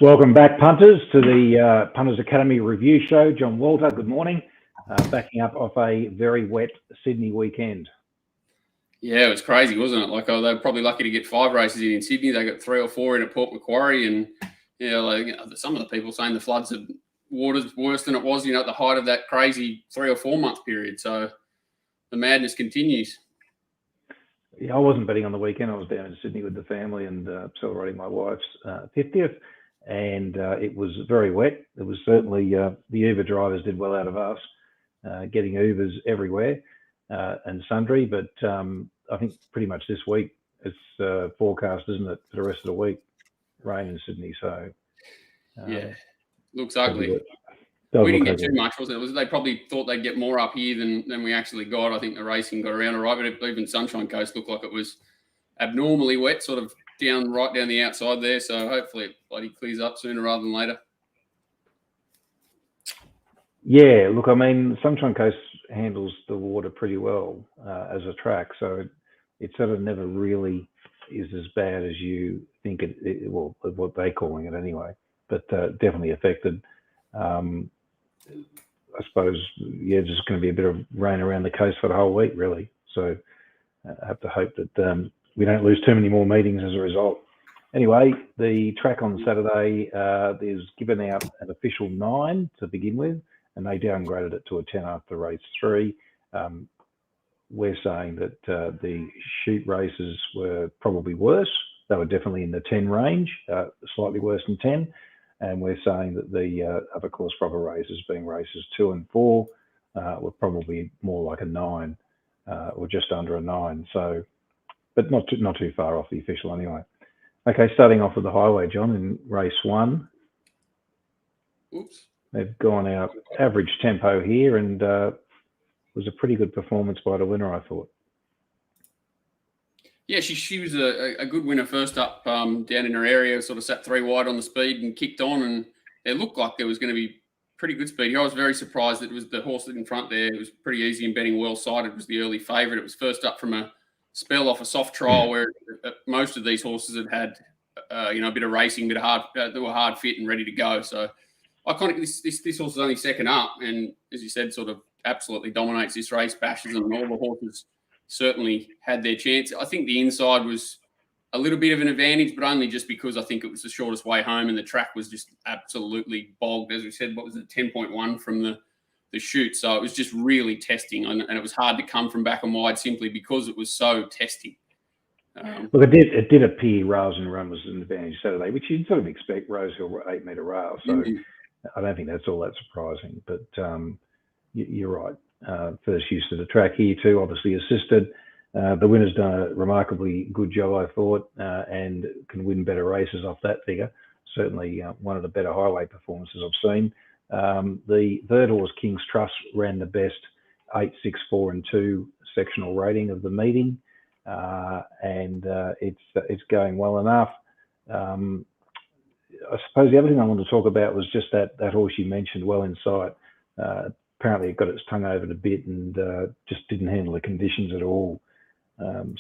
Welcome back, punters, to the Punters Academy review show. John Walter, good morning. Backing up off a very wet Sydney weekend. Yeah, it was crazy, wasn't it? Like, they were probably lucky to get 5 races in Sydney. They got 3 or 4 in at Port Macquarie, and some of the people saying the floods are water's worse than it was, at the height of that crazy 3 or 4 month period. So the madness continues. Yeah, I wasn't betting on the weekend. I was down in Sydney with the family and celebrating my wife's 50th. And it was very wet. It was certainly the Uber drivers did well out of us, getting Ubers everywhere and sundry. But I think pretty much this week it's forecast, isn't it, for the rest of the week, rain in Sydney. So yeah, looks ugly. We didn't get too much, wasn't it? They probably thought they'd get more up here than we actually got. I think the racing got around all right, but even Sunshine Coast looked like it was abnormally wet, sort of right down the outside there. So hopefully it bloody clears up sooner rather than later. Yeah, look, I mean, Sunshine Coast handles the water pretty well as a track, so it sort of never really is as bad as you think well, what they're calling it anyway, but definitely affected. I suppose, yeah, just going to be a bit of rain around the coast for the whole week, really. So I have to hope that we don't lose too many more meetings as a result. Anyway, the track on Saturday is given out an official 9 to begin with, and they downgraded it to a 10 after race 3. We're saying that the shoot races were probably worse. They were definitely in the 10 range, slightly worse than 10. And we're saying that the other course proper races, being races 2 and 4, were probably more like a 9 or just under a 9. So, but not too far off the official anyway. Okay, starting off with the highway, John, in race 1. Oops. They've gone out average tempo here, and was a pretty good performance by the winner, I thought. Yeah, she was a good winner first up down in her area, sort of sat 3 wide on the speed and kicked on, and it looked like there was going to be pretty good speed. I was very surprised that it was the horse that in front there. It was pretty easy and betting well sided. It was the early favourite. It was first up from a spell off a soft trial where most of these horses had a bit of racing, bit of hard. They were hard fit and ready to go. So iconic. This horse is only second up, and as you said, sort of absolutely dominates this race, bashes them, and all the horses certainly had their chance. I think the inside was a little bit of an advantage, but only just because I think it was the shortest way home and the track was just absolutely bogged. As we said, what was it, 10.1 from the shoot? So it was just really testing, and it was hard to come from back and wide simply because it was so testing. Look, it did appear Rails and Run was an advantage Saturday, which you'd sort of expect. Rosehill 8-metre rail, so I don't think that's all that surprising. But you're right. First use of the track here too, obviously assisted. The winner's done a remarkably good job, I thought, and can win better races off that figure. Certainly one of the better highway performances I've seen. The third horse, King's Trust, ran the best 8, 6, 4 and 2 sectional rating of the meeting, and it's going well enough. I suppose the other thing I wanted to talk about was just that horse you mentioned, Well in Sight. Apparently it got its tongue over a bit and just didn't handle the conditions at all.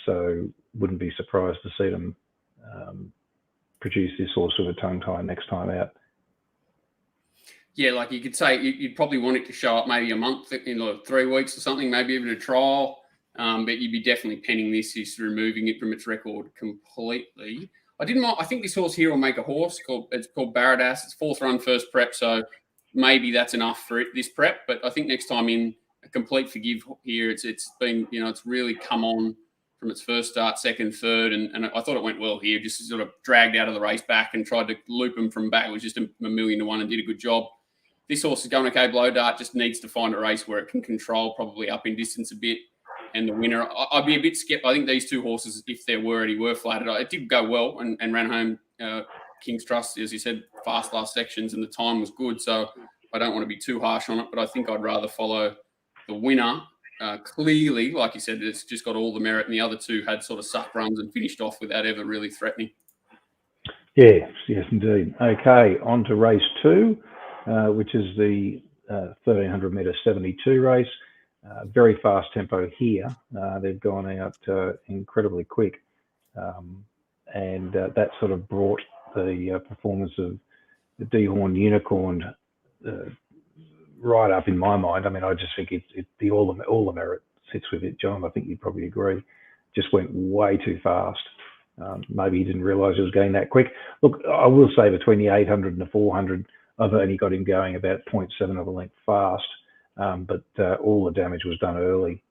So wouldn't be surprised to see them produce this horse with a tongue tie next time out. Yeah, like you could say, you'd probably want it to show up maybe a month, 3 weeks or something, maybe even a trial. But you'd be definitely penning this, is removing it from its record completely. I think this horse here will make a horse. It's called Baradas. It's 4th run, first prep, so maybe that's enough for this prep. But I think next time in, a complete forgive here. It's been, it's really come on from its first start, second, third, and I thought it went well here. Just sort of dragged out of the race back and tried to loop him from back. It was just a 1,000,000 to 1 and did a good job. This horse is going okay below dart, just needs to find a race where it can control, probably up in distance a bit. And the winner, I'd be a bit skeptical. I think these two horses, if they're wordy, were flattered. It did go well and ran home. King's Trust, as you said, fast last sections, and the time was good. So I don't want to be too harsh on it, but I think I'd rather follow the winner. Clearly, like you said, it's just got all the merit, and the other two had sort of suck runs and finished off without ever really threatening. Yes, indeed. Okay, on to race 2, which is the 1,300 metre 72 race. Very fast tempo here. They've gone out incredibly quick, and that sort of brought the performance of Dehorn Unicorn right up in my mind. I mean, I just think all the merit sits with it, John. I think you'd probably agree. Just went way too fast. Maybe he didn't realise it was going that quick. Look, I will say between the 800 and the 400, I've only got him going about 0.7 of a length fast, but all the damage was done early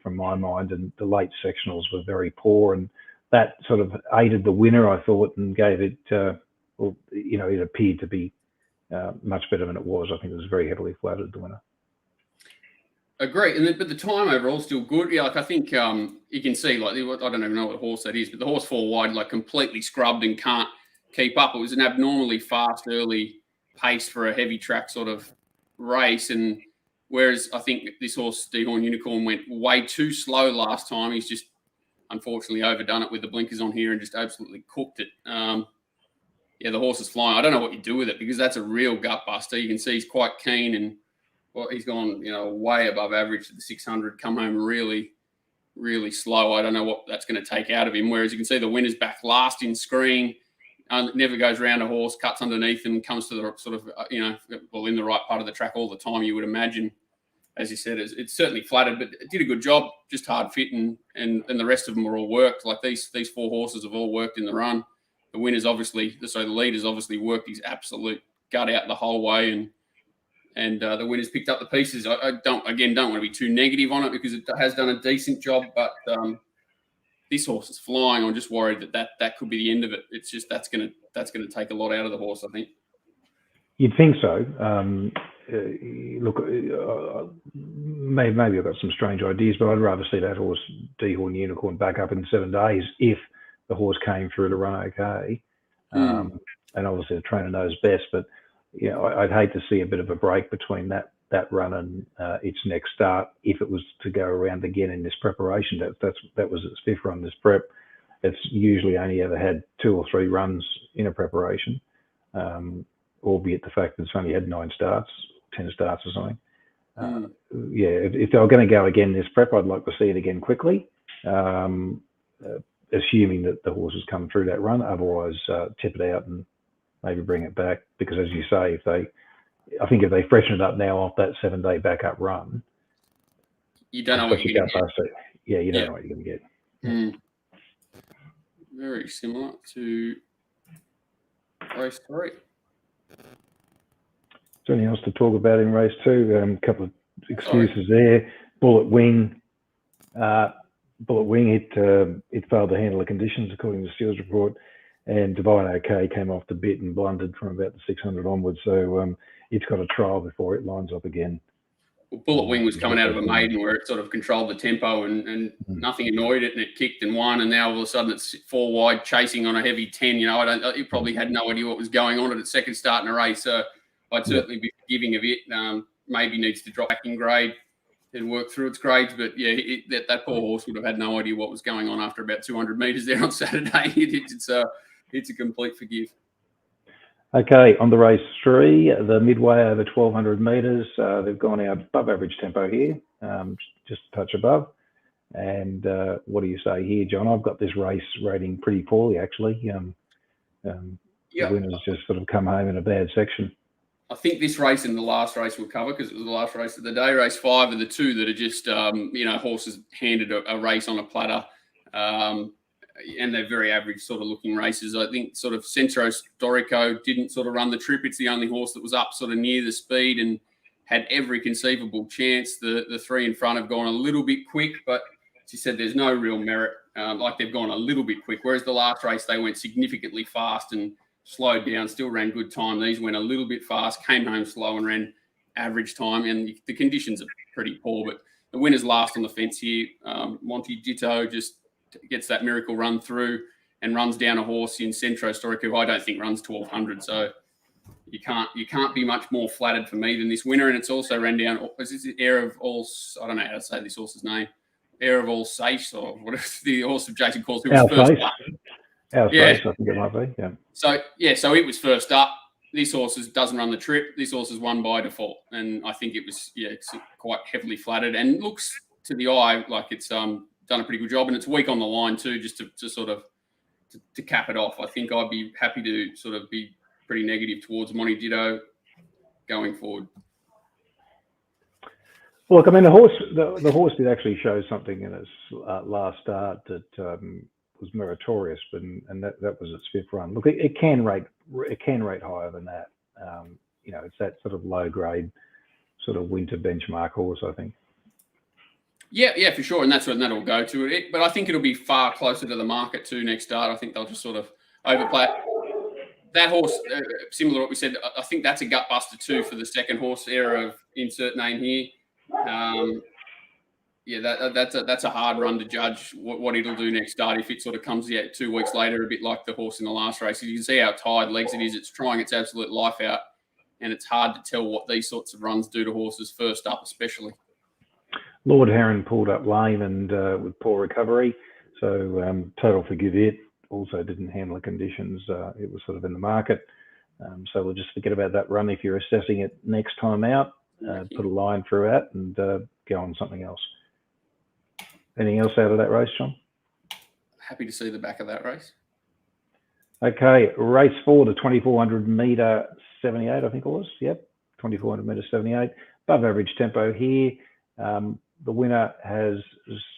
from my mind, and the late sectionals were very poor, and that sort of aided the winner, I thought, and gave it, it appeared to be much better than it was. I think it was very heavily flattered, the winner. Agree, but the time overall is still good. Yeah, like I think you can see, like, I don't even know what horse that is, but the horse 4 wide, like, completely scrubbed and can't keep up. It was an abnormally fast early pace for a heavy track sort of race, and whereas I think this horse, Dehorn Unicorn, went way too slow last time. He's just unfortunately overdone it with the blinkers on here and just absolutely cooked it. The horse is flying. I don't know what you do with it, because that's a real gut buster. You can see he's quite keen, and he's gone, way above average to the 600, come home really, really slow. I don't know what that's going to take out of him. Whereas you can see the winner's back last in screen, never goes around a horse, cuts underneath him, comes to the sort of, in the right part of the track all the time, you would imagine. As you said, it's certainly flattered, but it did a good job, just hard fit, and the rest of them were all worked. Like these 4 horses have all worked in the run. The leader's obviously worked his absolute gut out the whole way, and the winner's picked up the pieces. I don't want to be too negative on it, because it has done a decent job, but this horse is flying. I'm just worried that could be the end of it. It's just that's going to take a lot out of the horse, I think. You'd think so. Look, maybe I've got some strange ideas, but I'd rather see that horse, Dehorn Unicorn, back up in 7 days if the horse came through to run okay. And obviously the trainer knows best, but I'd hate to see a bit of a break between that run and its next start if it was to go around again in this preparation. That was its 5th run this prep. It's usually only ever had 2 or 3 runs in a preparation, albeit the fact that it's only had 9 starts, 10 starts or something. If they were going to go again this prep, I'd like to see it again quickly, assuming that the horses come through that run. Otherwise, tip it out and maybe bring it back, because as you say, I think if they freshen it up now off that 7-day backup run, you don't know what you're going to get. Yeah, you don't know what you're going to get. Very similar to race 3. Is there anything else to talk about in race 2? A couple of excuses there. Bullet Wing, it failed to handle the conditions according to Steele's report, and Divine OK came off the bit and blundered from about the 600 onwards. So it's got a trial before it lines up again. Well, Bullet Wing was coming out of a maiden where it sort of controlled the tempo, and nothing annoyed it, and it kicked and won, and now all of a sudden it's 4 wide chasing on a heavy 10. It probably had no idea what was going on at its second start in a race. So I'd certainly be forgiving of it. Maybe needs to drop back in grade and work through its grades. But that poor horse would have had no idea what was going on after about 200 metres there on Saturday. It's a complete forgive. Okay, on the race 3, the midway over 1,200 metres, they've gone out above average tempo here, just a touch above. And what do you say here, John? I've got this race rating pretty poorly, actually. The winners just sort of come home in a bad section. I think this race and the last race we'll cover, because it was the last race of the day. Race 5 are the 2 that are just, horses handed a race on a platter. And they're very average sort of looking races. I think sort of Centro Storico didn't sort of run the trip. It's the only horse that was up sort of near the speed and had every conceivable chance. The 3 in front have gone a little bit quick, but she said there's no real merit. Like they've gone a little bit quick, whereas the last race they went significantly fast and slowed down, still ran good time. These went a little bit fast, came home slow and ran average time, and the conditions are pretty poor. But the winner's last on the fence here. Monty Ditto just gets that miracle run through and runs down a horse in Centro Storico, who I don't think runs 1,200. So you can't be much more flattered for me than this winner. And it's also ran down, is this Heir of All, I don't know how to say this horse's name, Heir of All Safe, or whatever the horse of Jason calls, who was first up. I think it might be, yeah. So it was first up. This horse doesn't run the trip. This horse has won by default. And I think it's quite heavily flattered and looks to the eye like it's done a pretty good job. And it's weak on the line too, just to sort of to cap it off. I think I'd be happy to sort of be pretty negative towards Monty Ditto going forward. Look, I mean, the horse did actually show something in its last start that was meritorious, and that was its fifth run. Look, it can rate higher than that. It's that sort of low grade, sort of winter benchmark horse, I think. Yeah, for sure, and that's what that'll go to it. But I think it'll be far closer to the market too next start. I think they'll just sort of overplay it. That horse, similar to what we said, I think that's a gut buster too for the second horse era of insert name here. That's a hard run to judge what it'll do next start if it sort of comes out 2 weeks later, a bit like the horse in the last race. You can see how tired legs it is. It's trying its absolute life out, and it's hard to tell what these sorts of runs do to horses first up, especially. Lord Heron pulled up lame and with poor recovery, so Total Forgive It also didn't handle the conditions. It was sort of in the market, so we'll just forget about that run if you're assessing it next time out. Put a line through it and go on something else. Anything else out of that race, John? Happy to see the back of that race. Okay, race 4, the 2400 metre 78, I think it was. Yep, 2400 metre 78. Above average tempo here. The winner has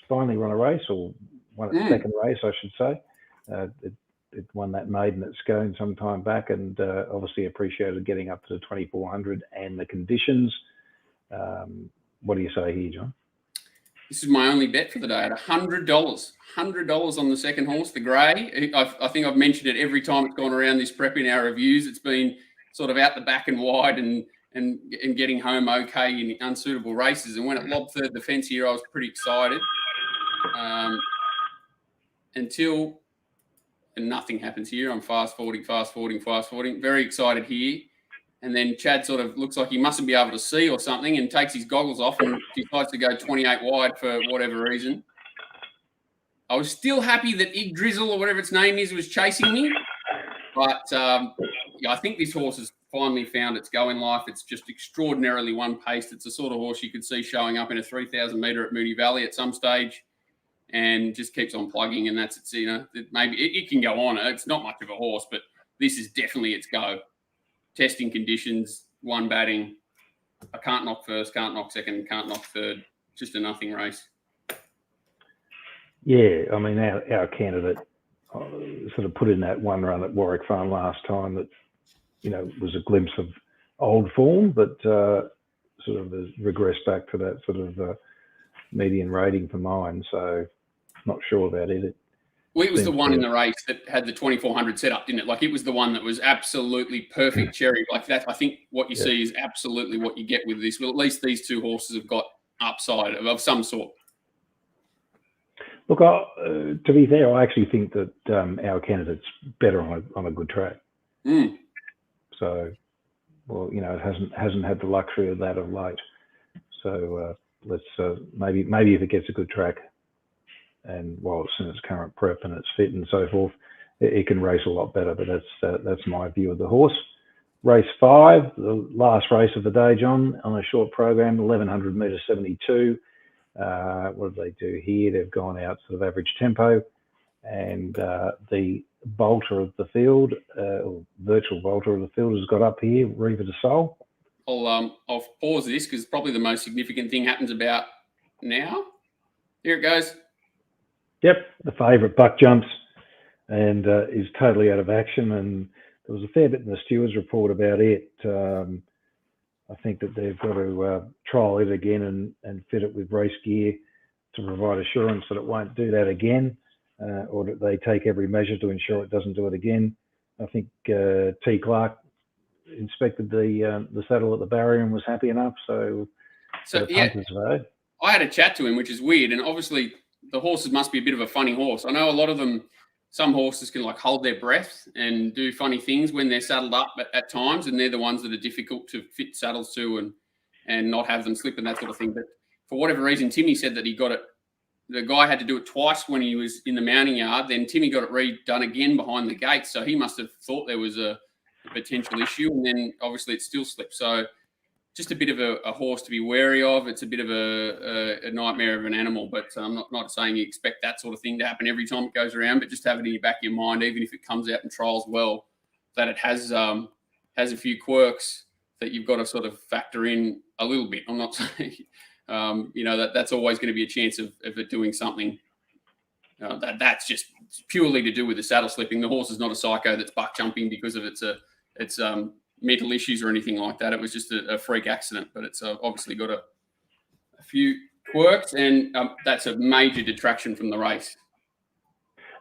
finally run a race, or won its second race, I should say. It won that maiden at Scone some time back, and obviously appreciated getting up to the 2400 and the conditions. What do you say here, John? This is my only bet for the day at $100. $100 on the second horse, the grey. I think I've mentioned it every time it's gone around this prep in our reviews. It's been sort of out the back and wide and getting home okay in unsuitable races. And when it lobbed third defence here, I was pretty excited. Until nothing happens here. I'm fast forwarding. Very excited here. And then Chad sort of looks like he mustn't be able to see or something and takes his goggles off and decides to go 28 wide for whatever reason. I was still happy that Ig Drizzle or whatever its name is was chasing me. But I think this horse has finally found its go in life. It's just extraordinarily one-paced. It's the sort of horse you could see showing up in a 3,000 metre at Moonee Valley at some stage and just keeps on plugging. And that's its, maybe it can go on. It's not much of a horse, but this is definitely its go. Testing conditions, one batting. I can't knock first, can't knock second, can't knock third. Just a nothing race. Yeah, I mean, our candidate sort of put in that one run at Warwick Farm last time that, was a glimpse of old form, but sort of has regressed back to that sort of median rating for mine. So not sure about it. Well, it was the one in the race that had the 2400 set up, didn't it? Like, it was the one that was absolutely perfect cherry. Like that, I think what you see is absolutely what you get with this. Well, at least these two horses have got upside of some sort. Look, to be fair, I actually think that our candidate's better on a good track. So, well, it hasn't had the luxury of that of late. So let's maybe if it gets a good track, and while it's in its current prep and it's fit and so forth, it can race a lot better. But that's my view of the horse. Race 5, the last race of the day, John, on a short program, 1100 metre 72. What did they do here? They've gone out sort of average tempo, and the bolter of the field, or virtual bolter of the field, has got up here, Riva de Sol. I'll pause this because probably the most significant thing happens about now. Here it goes. Yep, the favourite buck jumps and is totally out of action, and there was a fair bit in the stewards report about it. I think that they've got to trial it again and fit it with race gear to provide assurance that it won't do that again, or that they take every measure to ensure it doesn't do it again. I think T. Clark inspected the saddle at the barrier and was happy enough. So yeah, Punters, I had a chat to him, which is weird, and obviously the horses must be a bit of a funny horse. I know a lot of them. Some horses can like hold their breath and do funny things when they're saddled up at times, and they're the ones that are difficult to fit saddles to and not have them slip and that sort of thing. But for whatever reason, Timmy said that he got it. The guy had to do it twice when he was in the mounting yard. Then Timmy got it redone again behind the gate. So he must have thought there was a potential issue, and then obviously it still slipped. So just a bit of a horse to be wary of. It's a bit of a nightmare of an animal, but I'm not saying you expect that sort of thing to happen every time it goes around, but just have it in your back of your mind, even if it comes out and trials well, that it has has a few quirks that you've got to sort of factor in a little bit. I'm not saying, that's always going to be a chance of it doing something. That's just purely to do with the saddle slipping. The horse is not a psycho that's buck jumping because of its mental issues or anything like that. It was just a freak accident, but it's obviously got a few quirks, and that's a major detraction from the race.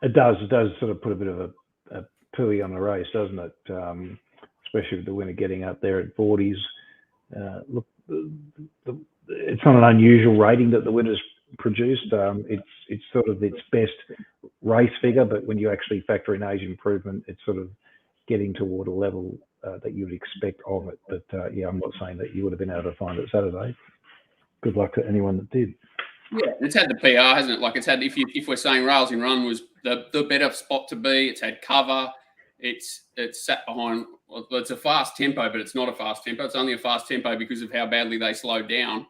It does sort of put a bit of a pooey on the race, doesn't it? Especially with the winner getting up there at 40s. Look, it's not an unusual rating that the winner's produced. It's sort of its best race figure, but when you actually factor in age improvement, it's sort of getting toward a level that you would expect of it. But I'm not saying that you would have been able to find it Saturday. Good luck to anyone that did. Yeah, it's had the PR, hasn't it? Like it's had, if we're saying Rails in Run was the better spot to be, it's had cover, it's sat behind. Well, it's a fast tempo, but it's not a fast tempo. It's only a fast tempo because of how badly they slowed down.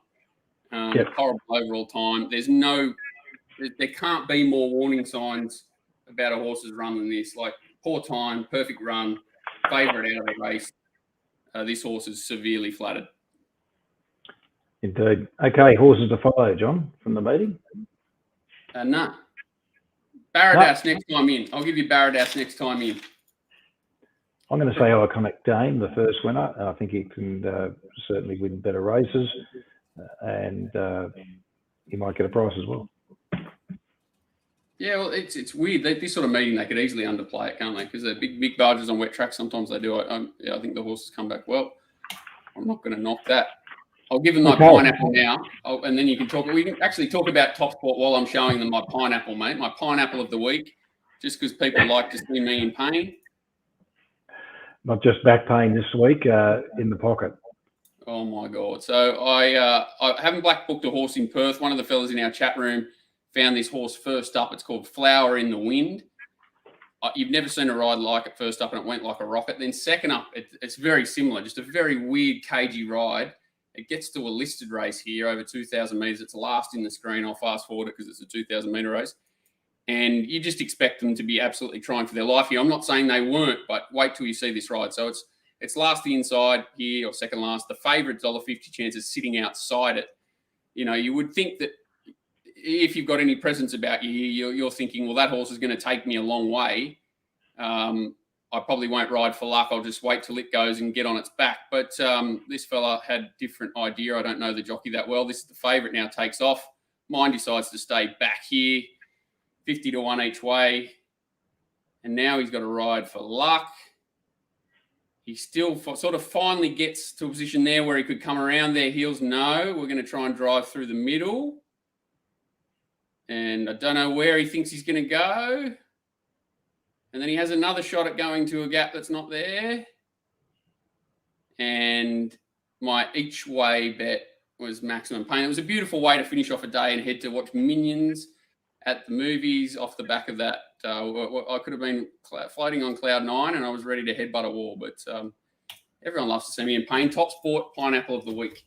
Horrible overall time. There can't be more warning signs about a horse's run than this. Like poor time, perfect run, favourite out of the race. This horse is severely flattered. Indeed. Okay, horses to follow, John, from the meeting? No. Barradas next time in. I'll give you Barradas next time in. I'm going to say Iconic Dame, the first winner. I think he can certainly win better races, and he might get a prize as well. Yeah, well, it's weird. This sort of meeting, they could easily underplay it, can't they? Because they're big barges on wet tracks. Sometimes they do. I think the horses come back well. I'm not going to knock that. I'll give them my pineapple now, and then you can talk. We can actually talk about TopSport while I'm showing them my pineapple, mate. My pineapple of the week, just because people like to see me in pain. Not just back pain this week, in the pocket. Oh my God! So I haven't black booked a horse in Perth. One of the fellas in our chat room found this horse first up. It's called Flower in the Wind. You've never seen a ride like it first up, and it went like a rocket. Then second up, it's very similar, just a very weird, cagey ride. It gets to a listed race here over 2,000 metres. It's last in the screen. I'll fast forward it because it's a 2,000 metre race. And you just expect them to be absolutely trying for their life here. I'm not saying they weren't, but wait till you see this ride. So it's last the inside here, or second last. The favourite $1.50 chance is sitting outside it. You would think that if you've got any presence about you here, you're thinking, well, that horse is going to take me a long way. I probably won't ride for luck. I'll just wait till it goes and get on its back. But this fella had a different idea. I don't know the jockey that well. This is the favourite now, takes off. Mine decides to stay back here, 50 to 1 each way. And now he's got to ride for luck. He still sort of finally gets to a position there where he could come around their heels. No, we're going to try and drive through the middle. And I don't know where he thinks he's going to go. And then he has another shot at going to a gap that's not there. And my each way bet was Maximum Pain. It was a beautiful way to finish off a day and head to watch Minions at the movies off the back of that. I could have been floating on cloud 9 and I was ready to headbutt a wall. But everyone loves to see me in pain. TopSport Pineapple of the Week.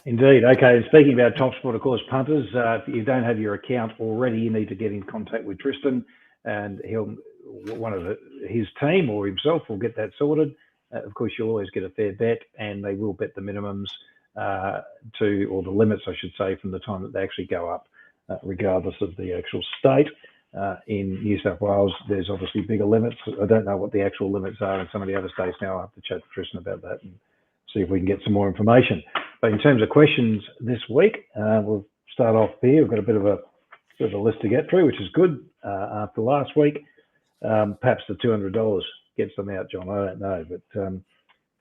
Indeed. Okay, and speaking about TopSport, of course, punters, if you don't have your account already, you need to get in contact with Tristan, and his team or himself will get that sorted. Of course, you'll always get a fair bet, and they will bet the minimums or the limits, I should say, from the time that they actually go up, regardless of the actual state. In New South Wales, there's obviously bigger limits. I don't know what the actual limits are in some of the other states now. I'll have to chat to Tristan about that and see if we can get some more information. But in terms of questions this week, we'll start off here. We've got a bit of a list to get through, which is good after last week. Perhaps the $200 gets them out, John. I don't know. But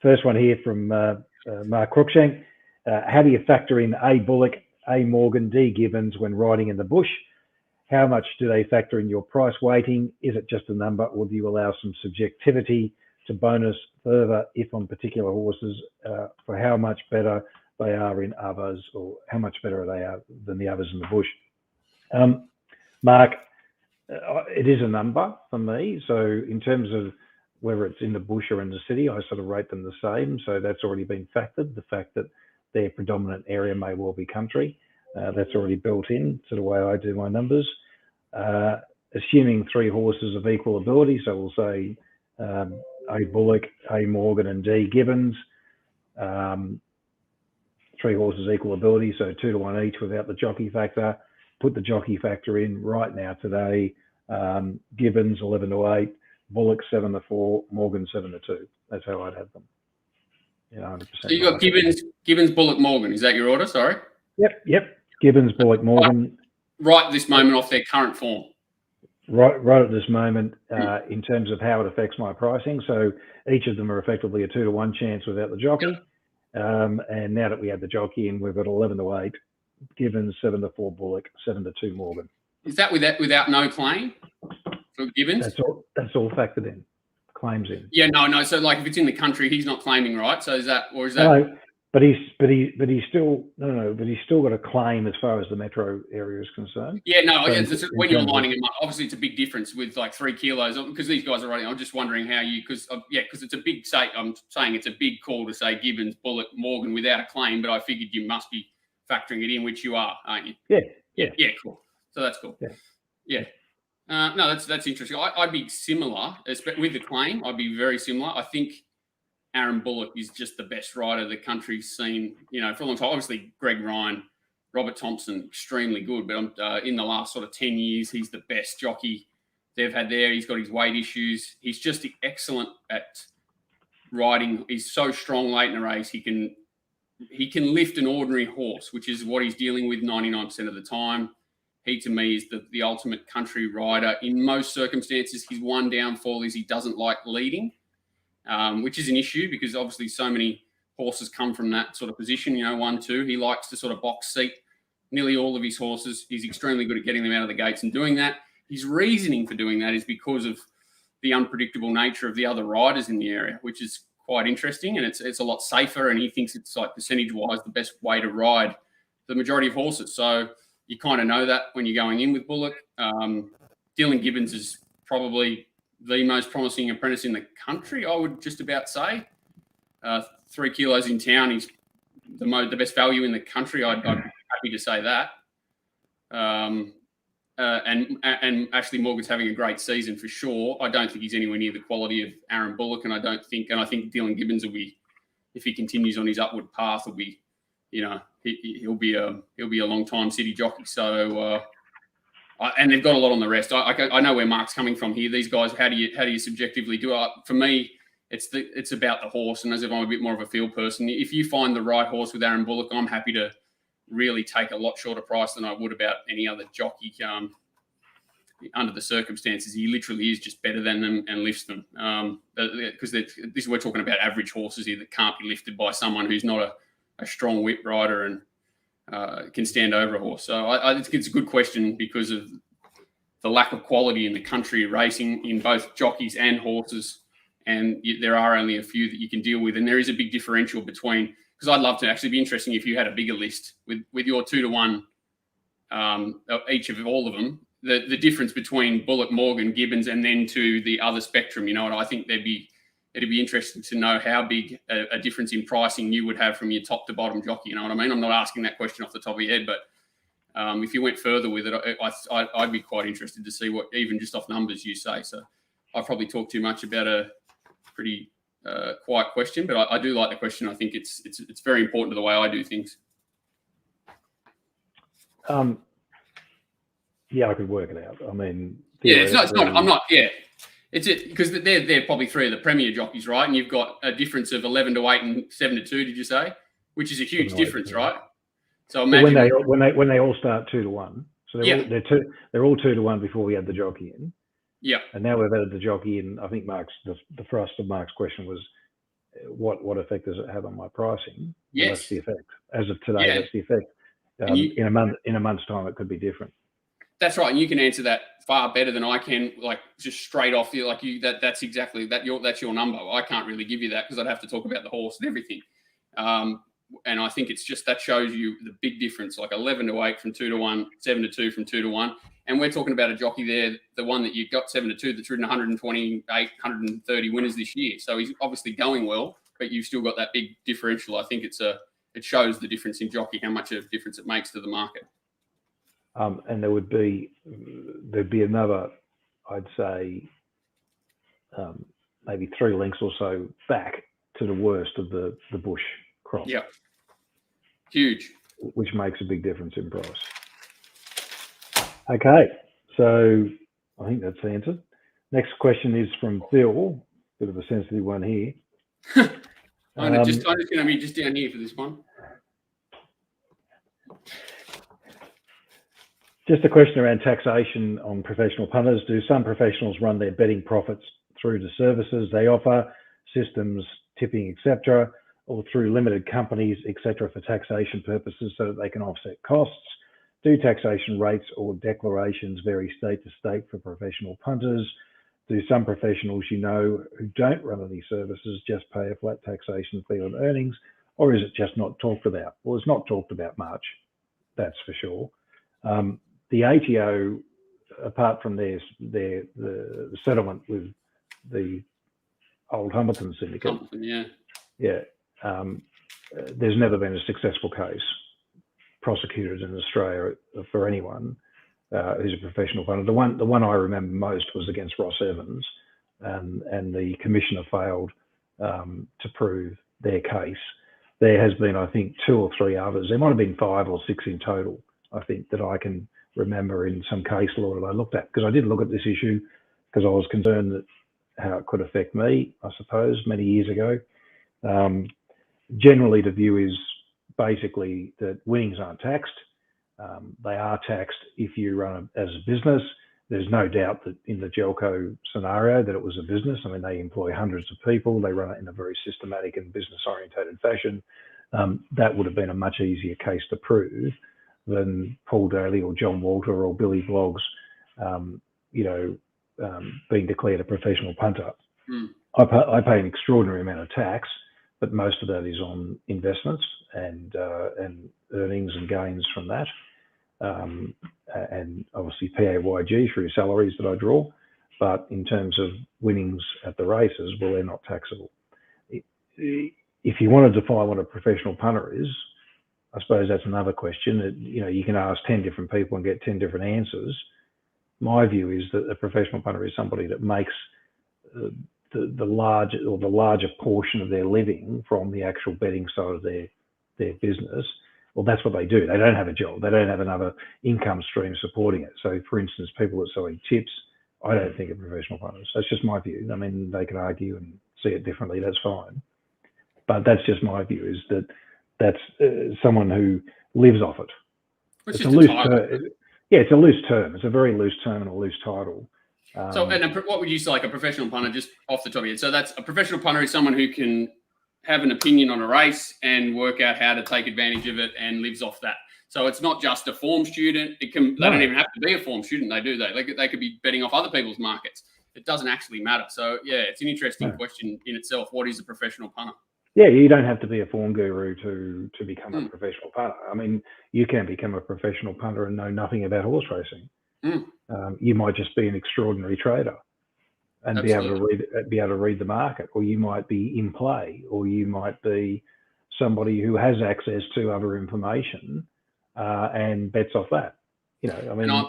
first one here from Mark Cruikshank. How do you factor in A. Bullock, A. Morgan, D. Gibbons when riding in the bush? How much do they factor in your price weighting? Is it just a number, or do you allow some subjectivity to bonus further if on particular horses for how much better they are in others, or how much better they are than the others in the bush? Mark, it is a number for me. So in terms of whether it's in the bush or in the city, I sort of rate them the same. So that's already been factored. The fact that their predominant area may well be country, that's already built in to the way I do my numbers. Assuming 3 horses of equal ability, so we'll say A Bullock, A Morgan, and D Gibbons. 3 horses equal ability, so 2 to 1 each without the jockey factor. Put the jockey factor in right now today. Gibbons 11 to 8, Bullock 7 to 4, Morgan 7 to 2. That's how I'd have them. 100%. So you got Gibbons, Bullock, Morgan. Is that your order? Sorry. Yep. Gibbons, Bullock, Morgan. Right at this moment, off their current form. Right at this moment, in terms of how it affects my pricing. So each of them are effectively a 2 to 1 chance without the jockey. And now that we have the jockey in, we've got 11 to 8, Gibbons, 7 to 4, Bullock, 7 to 2, Morgan. Is that without no claim for Gibbons? That's all factored in. Claims in. Yeah, no. So like if it's in the country, he's not claiming, right? So is that? No, but he's still got a claim as far as the metro area is concerned. Yeah, no. So when you're lining him up, obviously it's a big difference with like 3 kilos because these guys are running. I'm just wondering how you because it's a big say. I'm saying it's a big call to say Gibbons, Bullock, Morgan without a claim, but I figured you must be factoring it in, which you are, aren't you? Yeah. Cool. So that's cool. Yeah. No, that's interesting. I'd be similar with the claim. I'd be very similar. I think Aaron Bullock is just the best rider the country's seen, for a long time. Obviously, Greg Ryan, Robert Thompson, extremely good. But in the last sort of 10 years, he's the best jockey they've had there. He's got his weight issues. He's just excellent at riding. He's so strong late in the race. He can lift an ordinary horse, which is what he's dealing with 99% of the time. He, to me, is the ultimate country rider. In most circumstances, his one downfall is he doesn't like leading, which is an issue because obviously so many horses come from that sort of position, 1, 2. He likes to sort of box seat nearly all of his horses. He's extremely good at getting them out of the gates and doing that. His reasoning for doing that is because of the unpredictable nature of the other riders in the area, which is quite interesting, and it's a lot safer, and he thinks it's like percentage-wise the best way to ride the majority of horses. So you kind of know that when you're going in with Bullock. Dylan Gibbons is probably the most promising apprentice in the country, I would just about say. 3 kilos in town, he's the best value in the country. I'd be happy to say that. And Ashley Morgan's having a great season for sure. I don't think he's anywhere near the quality of Aaron Bullock, and I think Dylan Gibbons will be, if he continues on his upward path, will be, he'll be a long time city jockey. So, and they've got a lot on the rest. I know where Mark's coming from here. These guys, how do you subjectively do it? For me, it's about the horse, and as if I'm a bit more of a field person, if you find the right horse with Aaron Bullock, I'm happy to really take a lot shorter price than I would about any other jockey. Under the circumstances, he literally is just better than them and lifts them. Because we're talking about average horses here that can't be lifted by someone who's not a strong whip rider and can stand over a horse. So I think it's a good question because of the lack of quality in the country racing in both jockeys and horses. And there are only a few that you can deal with. And there is a big differential between, because I'd love to actually be interesting if you had a bigger list with your 2 to 1, each of all of them, the difference between Bullock, Morgan, Gibbons, and then to the other spectrum, and I think it'd be interesting to know how big a difference in pricing you would have from your top to bottom jockey. You know what I mean? I'm not asking that question off the top of your head, but if you went further with it, I'd be quite interested to see what, even just off numbers, you say. So I probably talked too much about a pretty quiet question, but I do like the question. I think it's very important to the way I do things. Yeah, I could work it out. I mean, it's not. I'm not. Yeah, it's it because they're probably 3 of the premier jockeys, right? And you've got a difference of 11 to 8 and 7 to 2. Did you say? Which is a huge difference, right? So imagine when they all start 2 to 1. So they're all 2 to 1 before we had the jockey in. Yeah. And now we've added the jockey in. I think the thrust of Mark's question was, what effect does it have on my pricing? Yes. Well, that's the effect. As of today, that's the effect. In a month's time, it could be different. That's right, and you can answer that far better than I can. Like just straight off, that's exactly that. That's your number. I can't really give you that because I'd have to talk about the horse and everything. And I think it's just that shows you the big difference. Like 11 to 8 from 2 to 1, 7 to 2 from 2 to 1, and we're talking about a jockey there, the one that you got 7 to 2, that's ridden 128, 130 winners this year. So he's obviously going well, but you've still got that big differential. I think it shows the difference in jockey, how much of a difference it makes to the market. And there'd be another, I'd say, maybe 3 lengths or so back to the worst of the bush crop. Yeah. Huge. Which makes a big difference in price. Okay, so I think that's answered. Next question is from Bill. Bit of a sensitive one here. I'm just going to be just down here for this one. Just a question around taxation on professional punters. Do some professionals run their betting profits through the services they offer, systems, tipping, etc., or through limited companies, etc., for taxation purposes so that they can offset costs? Do taxation rates or declarations vary state to state for professional punters? Do some professionals you know who don't run any services just pay a flat taxation fee on earnings, or is it just not talked about? Well, it's not talked about much, that's for sure. The ATO, apart from the settlement with the old Humberton syndicate, there's never been a successful case prosecuted in Australia for anyone who's a professional punter. The one I remember most was against Ross Evans, and the commissioner failed to prove their case. There has been, I think, 2 or 3 others. There might have been 5 or 6 in total, I think, that I can remember in some case law that I looked at, because I did look at this issue because I was concerned that how it could affect me, I suppose, many years ago. Generally, the view is basically that winnings aren't taxed. They are taxed if you run as a business. There's no doubt that in the Gelco scenario that it was a business. I mean, they employ hundreds of people. They run it in a very systematic and business-orientated fashion. That would have been a much easier case to prove than Paul Daly or John Walter or Billy Bloggs, being declared a professional punter. I pay an extraordinary amount of tax, but most of that is on investments and earnings and gains from that, and obviously PAYG through salaries that I draw. But in terms of winnings at the races, well, they're not taxable. If you want to define what a professional punter is, I suppose that's another question. You can ask 10 different people and get 10 different answers. My view is that a professional punter is somebody that makes the larger portion of their living from the actual betting side of their business. Well, that's what they do. They don't have a job. They don't have another income stream supporting it. So, for instance, people that are selling tips, I don't think are professional punters. That's just my view. I mean, they can argue and see it differently. That's fine. But that's just my view, is that that's someone who lives off it. It's a loose term. Yeah, it's a loose term. It's a very loose term and a loose title. What would you say, like a professional punter, just off the top of your head? So that's a professional punter is someone who can have an opinion on a race and work out how to take advantage of it and lives off that. So it's not just a form student. They don't even have to be a form student. They could be betting off other people's markets. It doesn't actually matter. So yeah, it's an interesting question in itself. What is a professional punter? Yeah, you don't have to be a form guru to become a professional punter. I mean, you can become a professional punter and know nothing about horse racing. You might just be an extraordinary trader and be able to read the market, or you might be in play, or you might be somebody who has access to other information and bets off that. I mean, I'm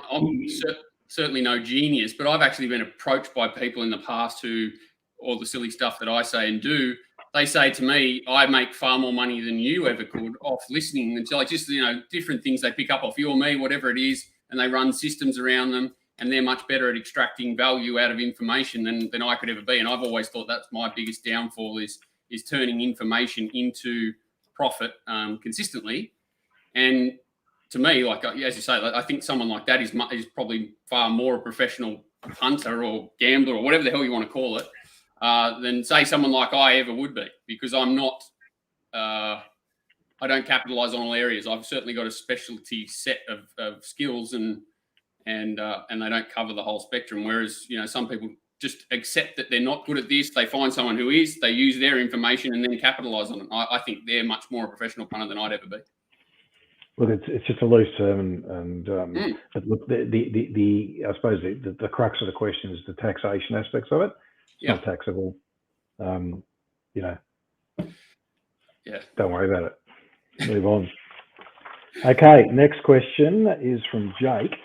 certainly no genius, but I've actually been approached by people in the past who, all the silly stuff that I say and do, they say to me, I make far more money than you ever could off listening. And so like just, different things they pick up off you or me, whatever it is, and they run systems around them, and they're much better at extracting value out of information than I could ever be. And I've always thought that's my biggest downfall is turning information into profit consistently. And to me, like as you say, I think someone like that is probably far more a professional punter or gambler or whatever the hell you want to call it, than say someone like I ever would be, because I'm not. I don't capitalize on all areas. I've certainly got a specialty set of skills, and they don't cover the whole spectrum. Whereas some people just accept that they're not good at this. They find someone who is. They use their information and then capitalize on it. I think they're much more a professional punter than I'd ever be. Look, it's just a loose term, but look, I suppose the crux of the question is the taxation aspects of it. It's not taxable. Yeah. Don't worry about it. Move on. Okay, next question is from Jake.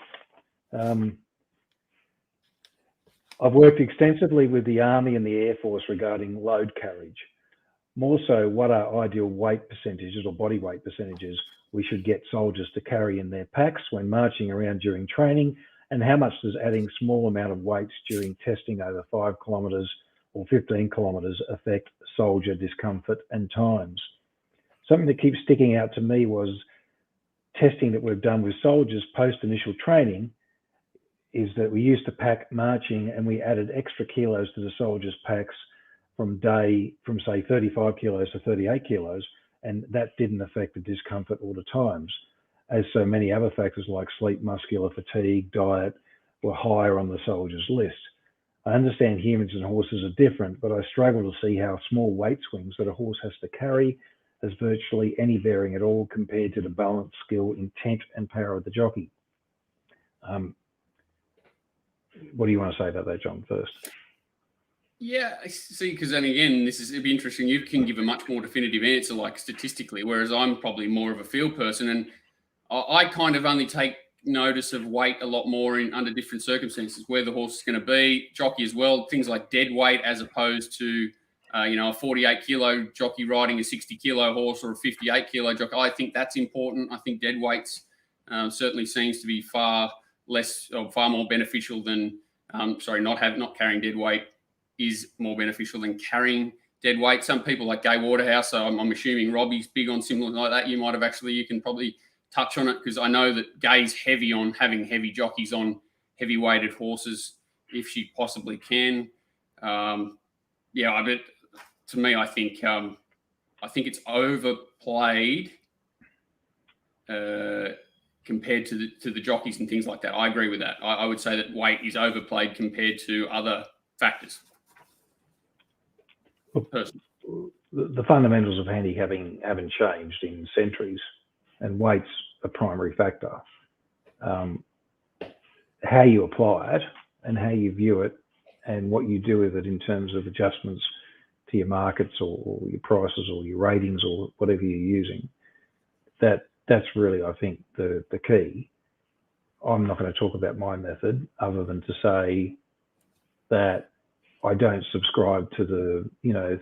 I've worked extensively with the Army and the Air Force regarding load carriage. More so, what are ideal weight percentages or body weight percentages we should get soldiers to carry in their packs when marching around during training, and how much does adding small amount of weights during testing over 5 kilometres or 15 kilometres affect soldier discomfort and times? Something that keeps sticking out to me was testing that we've done with soldiers post-initial training is that we used to pack marching and we added extra kilos to the soldiers' packs from say 35 kilos to 38 kilos, and that didn't affect the discomfort or the times, as so many other factors like sleep, muscular fatigue, diet were higher on the soldiers' list. I understand humans and horses are different, but I struggle to see how small weight swings that a horse has to carry has virtually any bearing at all compared to the balance, skill, intent, and power of the jockey. What do you want to say about that, John, first? Yeah, I see, because then again, it'd be interesting. You can give a much more definitive answer, like statistically, whereas I'm probably more of a feel person, and I kind of only take notice of weight a lot more under different circumstances, where the horse is going to be, jockey as well, things like dead weight as opposed to a 48 kilo jockey riding a 60 kilo horse or a 58 kilo jockey. I think that's important. I think dead weights certainly seems to be far more beneficial than not carrying dead weight is more beneficial than carrying dead weight. Some people like Gay Waterhouse, so I'm assuming Robbie's big on similar like that. You can probably touch on it, because I know that Gay's heavy on having heavy jockeys on heavy weighted horses if she possibly can. But to me, I think it's overplayed compared to the jockeys and things like that. I agree with that. I would say that weight is overplayed compared to other factors. The fundamentals of handicapping haven't changed in centuries, and weight's a primary factor. How you apply it and how you view it and what you do with it in terms of adjustments to your markets or your prices or your ratings or whatever you're using, that's really, I think, the key. I'm not going to talk about my method other than to say that I don't subscribe to the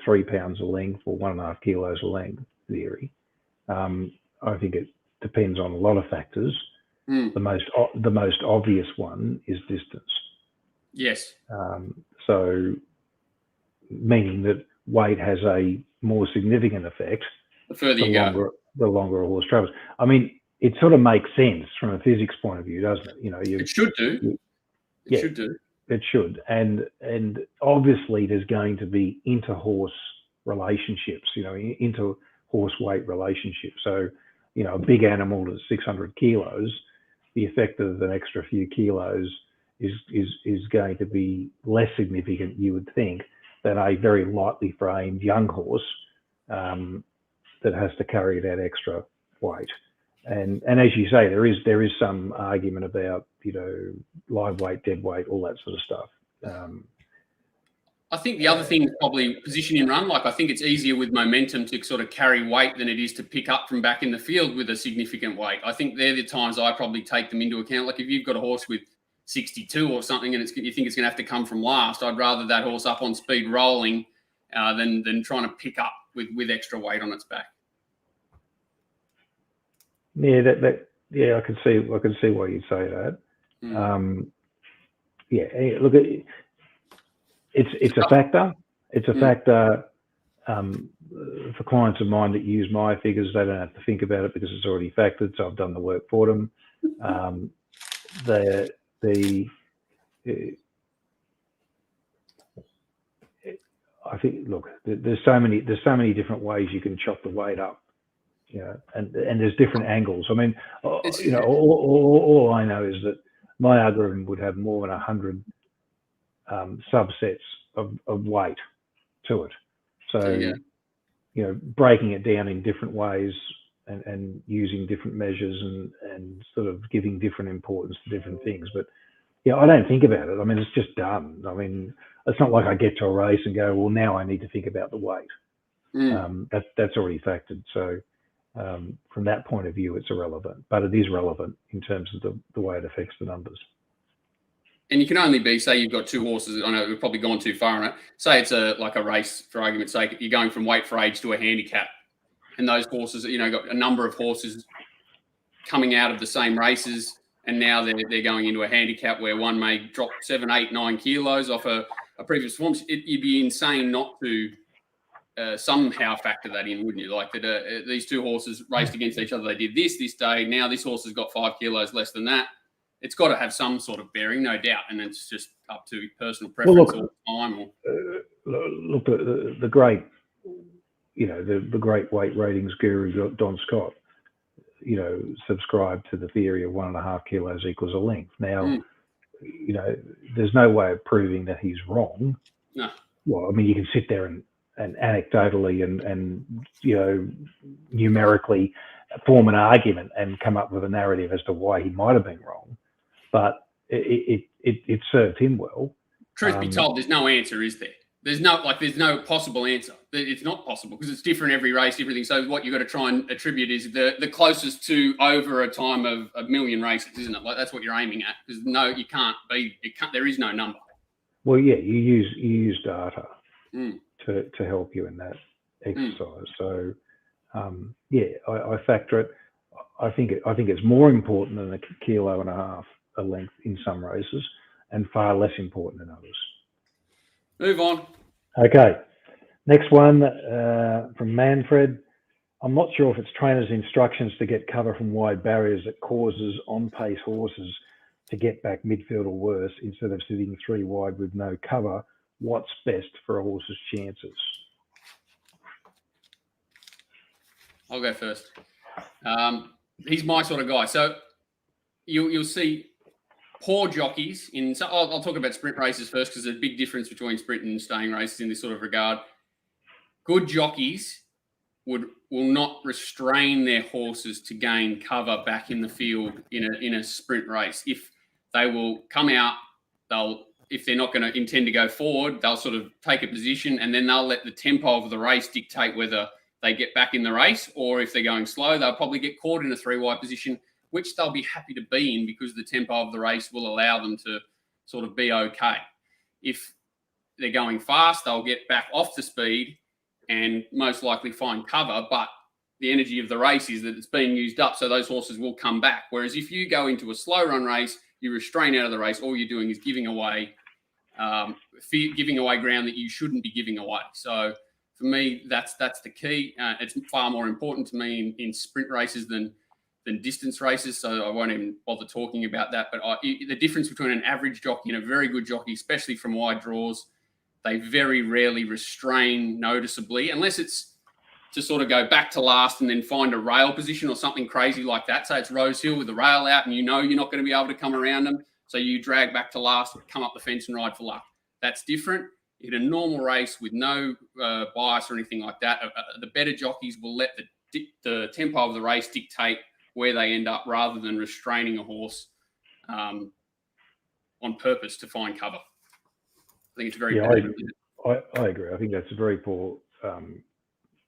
3 pounds a length or 1.5 kilos a length theory. I think it depends on a lot of factors. The most obvious one is distance. Yes. So meaning that weight has a more significant effect the further you go, the longer a horse travels. I mean, it sort of makes sense from a physics point of view, doesn't it? It should do. It should do. It should, and obviously there's going to be inter-horse relationships, inter-horse weight relationships. So, a big animal that's 600 kilos, the effect of an extra few kilos is going to be less significant, you would think, than a very lightly framed young horse that has to carry that extra weight. And as you say, there is some argument about live weight, dead weight, all that sort of stuff. I think the other thing is probably position in run. Like, I think it's easier with momentum to sort of carry weight than it is to pick up from back in the field with a significant weight. I think they're the times I probably take them into account. Like, if you've got a horse with 62 or something and you think it's going to have to come from last, I'd rather that horse up on speed rolling than trying to pick up with extra weight on its back. Yeah, I can see why you'd say that. Look, it's a factor. It's a factor for clients of mine that use my figures. They don't have to think about it because it's already factored. So I've done the work for them. I think, look, there's so many different ways you can chop the weight up. And there's different angles. I mean, all I know is that my algorithm would have more than 100 subsets of weight to it. So, breaking it down in different ways and using different measures and sort of giving different importance to different things. But I don't think about it. I mean, it's just done. I mean, it's not like I get to a race and go, well, now I need to think about the weight. That's already factored. So, from that point of view, it's irrelevant, but it is relevant in terms of the way it affects the numbers. And you can only be, say you've got two horses. I know we've probably gone too far on it. Say it's like a race, for argument's sake. You're going from weight for age to a handicap. And those horses, got a number of horses coming out of the same races. And now they're going into a handicap where one may drop 7, 8, 9 kilos off a previous performance. You'd be insane not to somehow factor that in, wouldn't you? Like that these two horses raced against each other. They did this day. Now this horse has got 5 kilos less than that. It's got to have some sort of bearing, no doubt, and it's just up to personal preference all the time. Look, the great, the great weight ratings guru Don Scott, subscribed to the theory of 1.5 kilos equals a length. Now, there's no way of proving that he's wrong. No. Well, I mean, you can sit there and anecdotally and numerically form an argument and come up with a narrative as to why he might have been wrong. But it served him well. Truth be told, there's no answer, is there? There's no possible answer. It's not possible because it's different every race, everything. So what you've got to try and attribute is the closest to over a time of a million races, isn't it? Like that's what you're aiming at. Because you can't be. There is no number. Well, yeah, you use data to help you in that exercise. So I factor it. I think it's more important than 1.5 kilos a length in some races, and far less important in others. Move on. Okay, next one from Manfred. I'm not sure if it's trainers' instructions to get cover from wide barriers that causes on-pace horses to get back midfield or worse instead of sitting 3 wide with no cover. What's best for a horse's chances? I'll go first. He's my sort of guy. So you'll see poor jockeys in. So I'll talk about sprint races first because there's a big difference between sprint and staying races in this sort of regard. Good jockeys will not restrain their horses to gain cover back in the field in a sprint race. If they will come out, if they're not going to intend to go forward, they'll sort of take a position and then they'll let the tempo of the race dictate whether they get back in the race, or if they're going slow, they'll probably get caught in a 3-wide position, which they'll be happy to be in because the tempo of the race will allow them to sort of be okay. If they're going fast, they'll get back off the speed and most likely find cover, but the energy of the race is that it's being used up, so those horses will come back. Whereas if you go into a slow run race, you restrain out of the race, all you're doing is giving away ground that you shouldn't be giving away. So for me, that's the key. It's far more important to me in sprint races than distance races, so I won't even bother talking about that. But the difference between an average jockey and a very good jockey, especially from wide draws, they very rarely restrain noticeably, unless it's to sort of go back to last and then find a rail position or something crazy like that. So it's Rosehill with the rail out and you're not going to be able to come around them. So you drag back to last, come up the fence and ride for luck. That's different. In a normal race with no bias or anything like that, the better jockeys will let the tempo of the race dictate where they end up rather than restraining a horse on purpose to find cover. I think it's very important. I agree. I think that's a very poor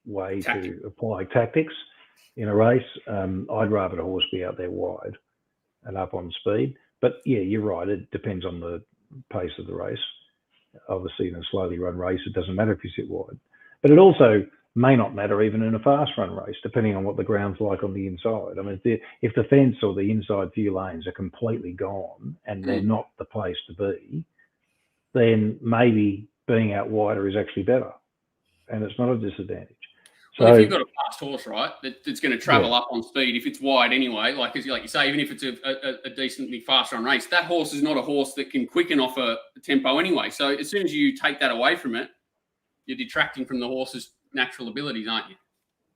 way to apply tactics in a race. I'd rather the horse be out there wide and up on speed. But yeah, you're right. It depends on the pace of the race. Obviously, in a slowly run race, it doesn't matter if you sit wide. But it also may not matter even in a fast run race, depending on what the ground's like on the inside. I mean, if the fence or the inside few lanes are completely gone and they're not the place to be, then maybe being out wider is actually better, and it's not a disadvantage. Well, if you've got a fast horse, right, that's going to travel up on speed, if it's wide anyway, like you say, even if it's a decently fast run race, that horse is not a horse that can quicken off a tempo anyway. So as soon as you take that away from it, you're detracting from the horse's natural abilities, aren't you?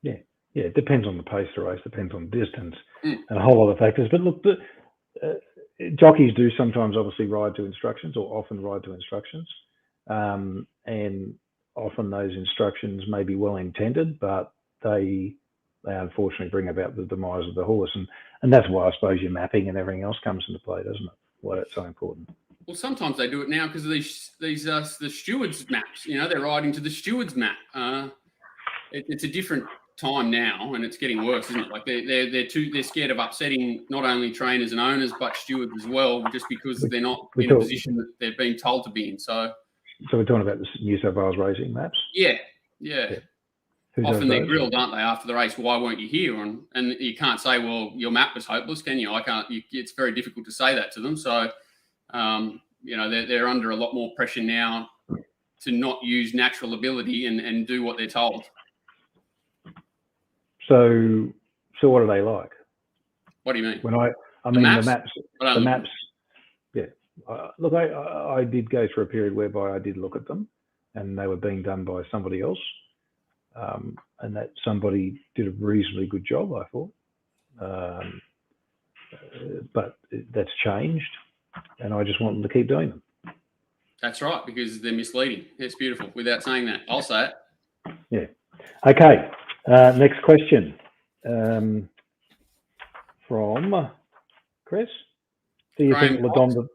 Yeah. It depends on the pace of the race, depends on distance, and a whole lot of factors. But look, jockeys do sometimes obviously ride to instructions, or often ride to instructions, and often those instructions may be well intended, but they unfortunately bring about the demise of the horse, and that's why I suppose your mapping and everything else comes into play, doesn't it? Why it's so important. Well, sometimes they do it now because of the stewards maps. They're riding to the stewards map. It's a different time now, and it's getting worse, isn't it? Like they're scared of upsetting not only trainers and owners but stewards as well, just because they're not in a position that they're being told to be in. So we're talking about the New South Wales racing maps. Yeah. Who Often they're grilled, aren't they, after the race? Why weren't you here? And you can't say, well, your map was hopeless, can you? It's very difficult to say that to them. So, they're under a lot more pressure now to not use natural ability and do what they're told. So what are they like? What do you mean? The maps. Yeah. Look, I did go through a period whereby I did look at them, and they were being done by somebody else. And that somebody did a reasonably good job, I thought. But that's changed, and I just want them to keep doing them. That's right, because they're misleading. It's beautiful. Without saying that, I'll say it. Yeah. Okay. Next question from Chris. Do you think LaDon?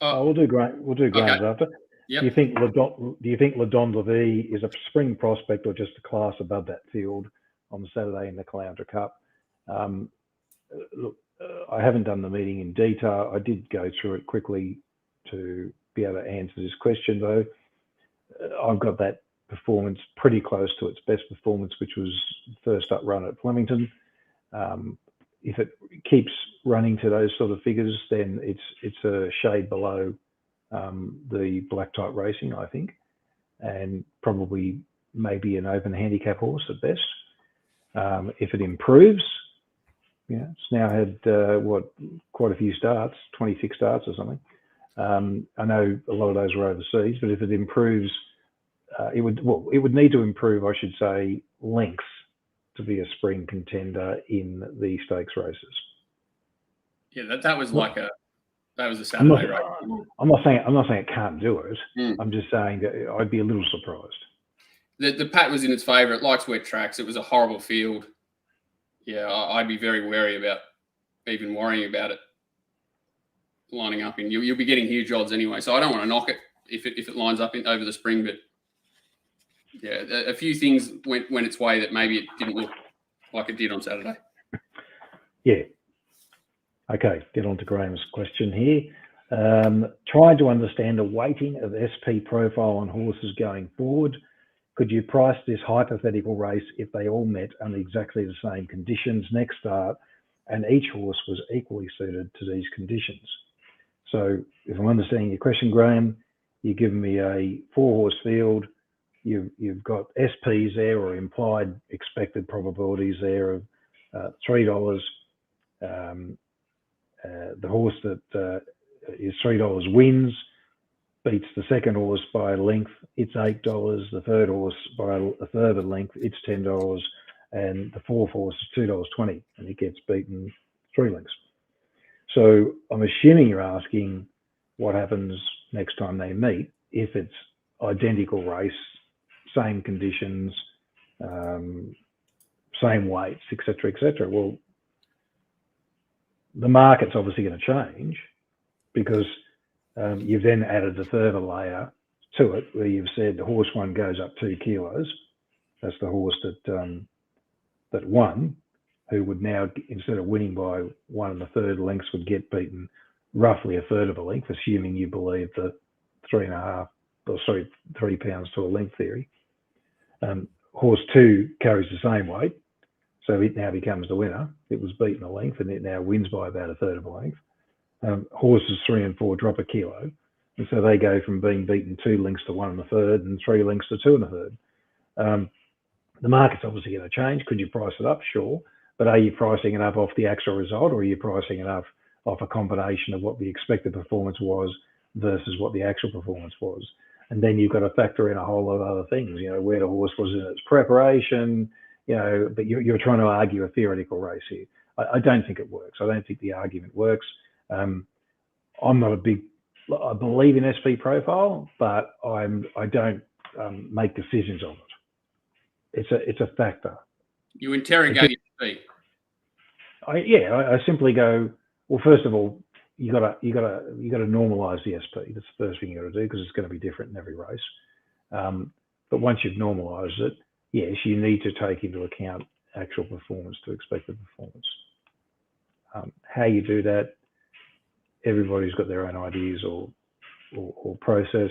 We'll do Graham's after. Yep. Do you think LaDon Levy is a spring prospect or just a class above that field on Saturday in the Caloundra Cup? Look, I haven't done the meeting in detail. I did go through it quickly to be able to answer this question, though. I've got that performance pretty close to its best performance, which was first up run at Flemington. If it keeps running to those sort of figures, then it's a shade below the black type racing, I think, and probably maybe an open handicap horse at best. If it improves, it's now had quite a few starts, 26 starts or something. I know a lot of those were overseas, but if it improves, it would need to improve, I should say, lengths to be a spring contender in the stakes races. Yeah, that was like that was a Saturday race. I'm not saying it can't do it. I'm just saying that I'd be a little surprised. The pat was in its favour. It likes wet tracks. It was a horrible field. Yeah, I'd be very wary about even worrying about it lining up in. You'll be getting huge odds anyway, so I don't want to knock it if it lines up over the spring. But yeah, a few things went its way that maybe it didn't look like it did on Saturday. Yeah. Okay, get on to Graham's question here. Trying to understand the weighting of SP profile on horses going forward. Could you price this hypothetical race if they all met under exactly the same conditions next start and each horse was equally suited to these conditions? So if I'm understanding your question, Graham, you've given me a 4-horse field. You've got SPs there, or implied expected probabilities there of $3. The horse that is $3 wins, beats the second horse by a length, it's $8. The third horse by a further length, it's $10. And the fourth horse is $2.20, and it gets beaten 3 lengths. So I'm assuming you're asking what happens next time they meet if it's identical race, same conditions, same weights, etc., etc. Well, the market's obviously going to change because you've then added a further layer to it where you've said the horse one goes up 2 kilos. That's the horse that won, who would now, instead of winning by 1 1/3 lengths, would get beaten roughly a third of a length, assuming you believe the 3 pounds to a length theory. Horse 2 carries the same weight, so it now becomes the winner. It was beaten a length, and it now wins by about a third of a length. Horses 3 and 4 drop a kilo, and so they go from being beaten 2 lengths to 1 1/3 and 3 lengths to 2 1/3. The market's obviously going to change. Could you price it up? Sure. But are you pricing it up off the actual result, or are you pricing it up off a combination of what the expected performance was versus what the actual performance was? And then you've got to factor in a whole lot of other things, where the horse was in its preparation, but you're trying to argue a theoretical race here. I don't think it works. I don't think the argument works. I'm not I believe in SP profile, but I don't make decisions on it. It's a factor. You interrogate SP. I simply go, well, first of all, you got to normalize the SP. That's the first thing you got to do, because it's going to be different in every race. But once you've normalized it, yes, you need to take into account actual performance to expected performance. How you do that, everybody's got their own ideas or process.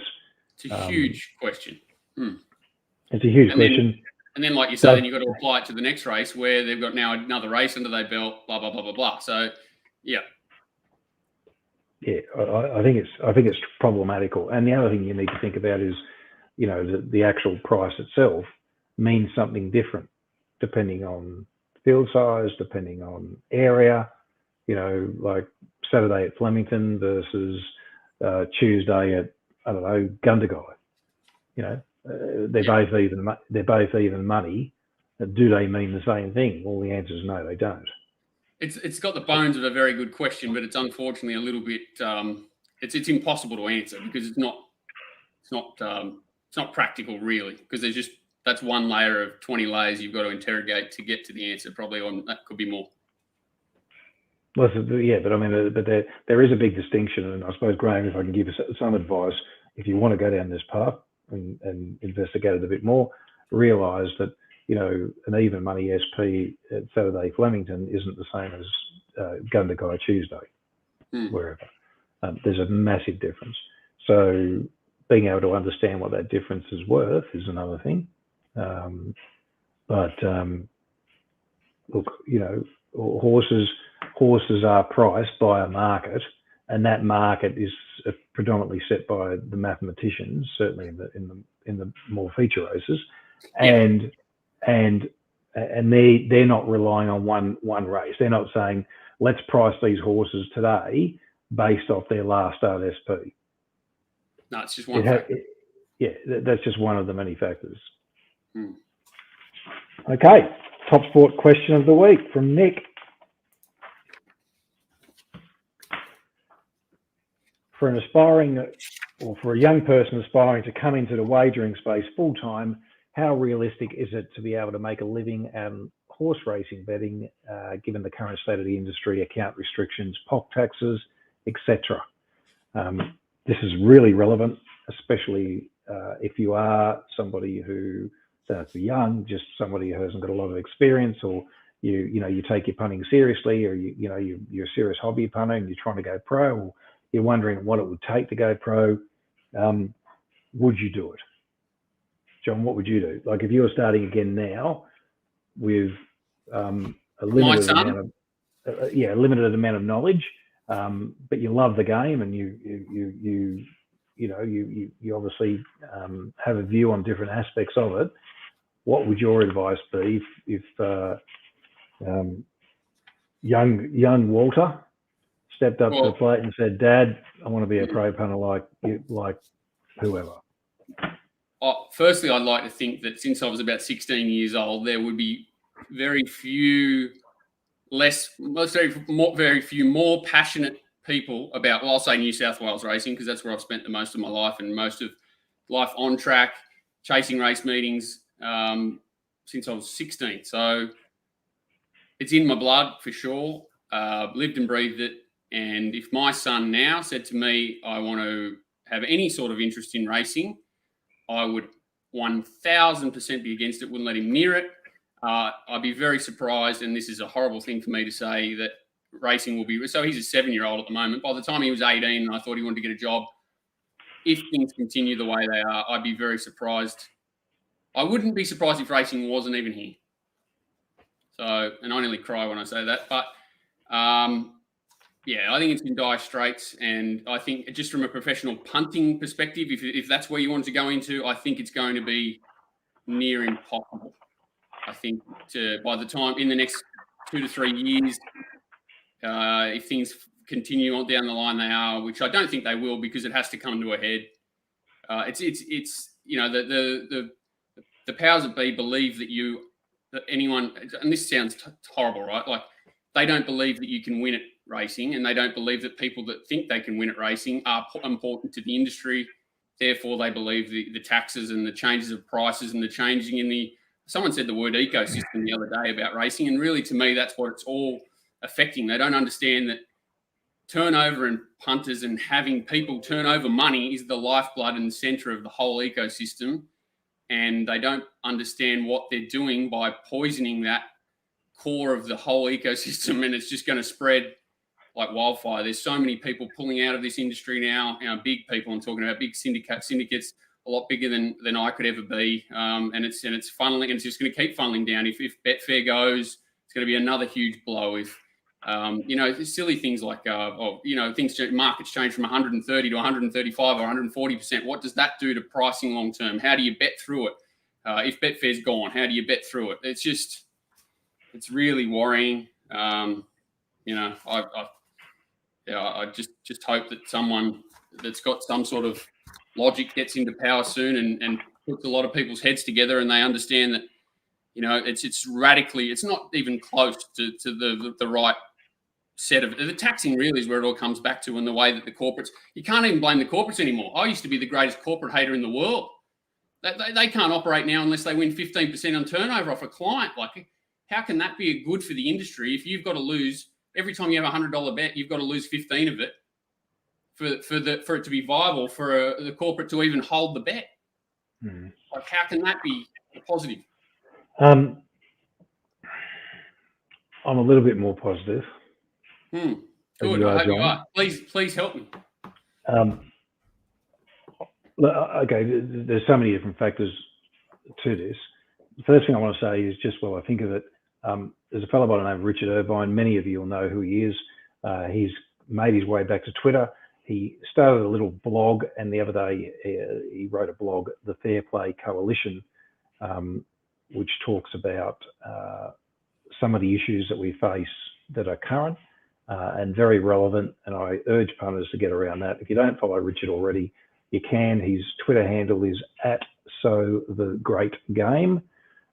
It's a huge question. It's a huge question. And then, like you say, then you've got to apply it to the next race where they've got now another race under their belt, blah, blah, blah, blah, blah. So, yeah. Yeah, I think it's problematical. And the other thing you need to think about is, the actual price itself means something different depending on field size, depending on area, like Saturday at Flemington versus Tuesday at, I don't know, Gundagai. They're both even money. Do they mean the same thing? Well, the answer is no, they don't. It's got the bones of a very good question, but it's unfortunately a little bit it's impossible to answer because it's not practical really, because that's one layer of 20 layers you've got to interrogate to get to the answer, probably, or that could be more. Well, yeah, but I mean, but there is a big distinction, and I suppose, Graham, if I can give you some advice, if you want to go down this path and investigate it a bit more, realise that an even money SP at Saturday Flemington isn't the same as Gundagai Tuesday, wherever. There's a massive difference. So being able to understand what that difference is worth is another thing. But look, horses are priced by a market, and that market is predominantly set by the mathematicians, certainly in the more feature races, and they're not relying on one race. They're not saying, let's price these horses today based off their last start SP. No, it's just one factor. That's just one of the many factors. Okay, TopSport question of the week from Nick. For a young person aspiring to come into the wagering space full time, how realistic is it to be able to make a living at horse racing betting, given the current state of the industry, account restrictions, POC taxes, etc.? This is really relevant, especially if you are somebody who, don't have to be young, just somebody who hasn't got a lot of experience, or you take your punting seriously, or you're a serious hobby punter and you're trying to go pro, or you're wondering what it would take to go pro. Would you do it? John, what would you do? Like if you were starting again now with a limited amount of knowledge, but you love the game and you obviously have a view on different aspects of it. What would your advice be if young Walter stepped up to the plate and said, "Dad, I want to be a pro punter like whoever"? Firstly, I'd like to think that since I was about 16 years old, there would be very few more passionate people about, well, I'll say New South Wales racing, because that's where I've spent the most of my life and most of life on track, chasing race meetings since I was 16. So it's in my blood for sure. Lived and breathed it. And if my son now said to me, I want to have any sort of interest in racing, I would 1000% be against it, wouldn't let him near it. I'd be very surprised, and this is a horrible thing for me to say, that racing will be... So he's a 7-year-old at the moment. By the time he was 18 and I thought he wanted to get a job, if things continue the way they are, I'd be very surprised. I wouldn't be surprised if racing wasn't even here. So, and I nearly cry when I say that. But, yeah, I think it's in dire straits. And I think just from a professional punting perspective, if that's where you want to go into, I think it's going to be near impossible. I think by the time in the next 2 to 3 years, if things continue on down the line they are, which I don't think they will, because it has to come to a head. It's the powers that be believe that anyone, and this sounds horrible, right? Like they don't believe that you can win at racing, and they don't believe that people that think they can win at racing are important to the industry. Therefore, they believe the taxes and the changes of prices and the changing in the... Someone said the word ecosystem the other day about racing, and really, to me, that's what it's all affecting. They don't understand that turnover and punters and having people turn over money is the lifeblood and centre of the whole ecosystem. and they don't understand what they're doing by poisoning that core of the whole ecosystem, and it's just going to spread like wildfire. There's so many people pulling out of this industry now. Big people. I'm talking about big syndicates, a lot bigger than I could ever be. And it's funneling, and it's just going to keep funneling down. If Betfair goes, it's going to be another huge blow. If silly things like markets change from 130 to 135 or 140%. What does that do to pricing long term? How do you bet through it? If Betfair's gone, how do you bet through it? It's really worrying. I just hope that someone that's got some sort of logic gets into power soon and puts a lot of people's heads together, and they understand that, it's radically, it's not even close to the right set of the taxing. Really is where it all comes back to, and the way that the corporates, you can't even blame the corporates anymore. I used to be the greatest corporate hater in the world. They can't operate now unless they win 15% on turnover off a client. Like, how can that be good for the industry if you've got to lose every time you have $100 bet, you've got to lose 15 of it for it to be viable for the corporate to even hold the bet? Like, how can that be a positive? I'm a little bit more positive. Good. I hope you are. Please help me. Okay, there's so many different factors to this. The first thing I want to say is just while I think of it, there's a fellow by the name of Richard Irvine. Many of you will know who he is. He's made his way back to Twitter. He started a little blog, and the other day he wrote a blog, The Fair Play Coalition, which talks about some of the issues that we face that are current and very relevant. And I urge punters to get around that. If you don't follow Richard already, you can. His Twitter handle is @SoTheGreatGame,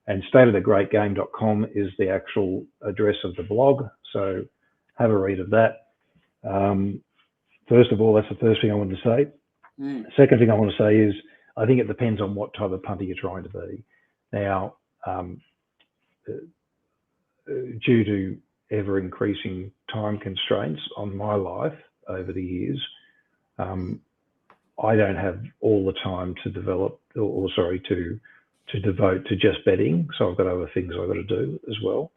and stateofthegreatgame.com is the actual address of the blog. So have a read of that. First of all, that's the first thing I wanted to say. Second thing I want to say is I think it depends on what type of punter you're trying to be. Now, due to ever increasing time constraints on my life over the years, I don't have all the time to develop to devote to just betting. So I've got other things I've got to do as well,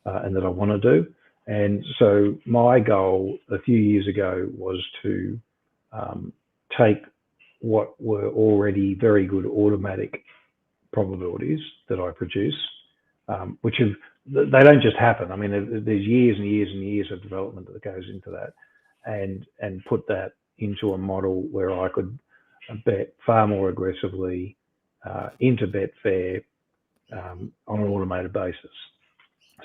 and that I want to do. And so my goal a few years ago was to take what were already very good automatic probabilities that I produce, which they don't just happen. I mean, there's years and years and years of development that goes into that, and put that into a model where I could bet far more aggressively into Betfair on an automated basis.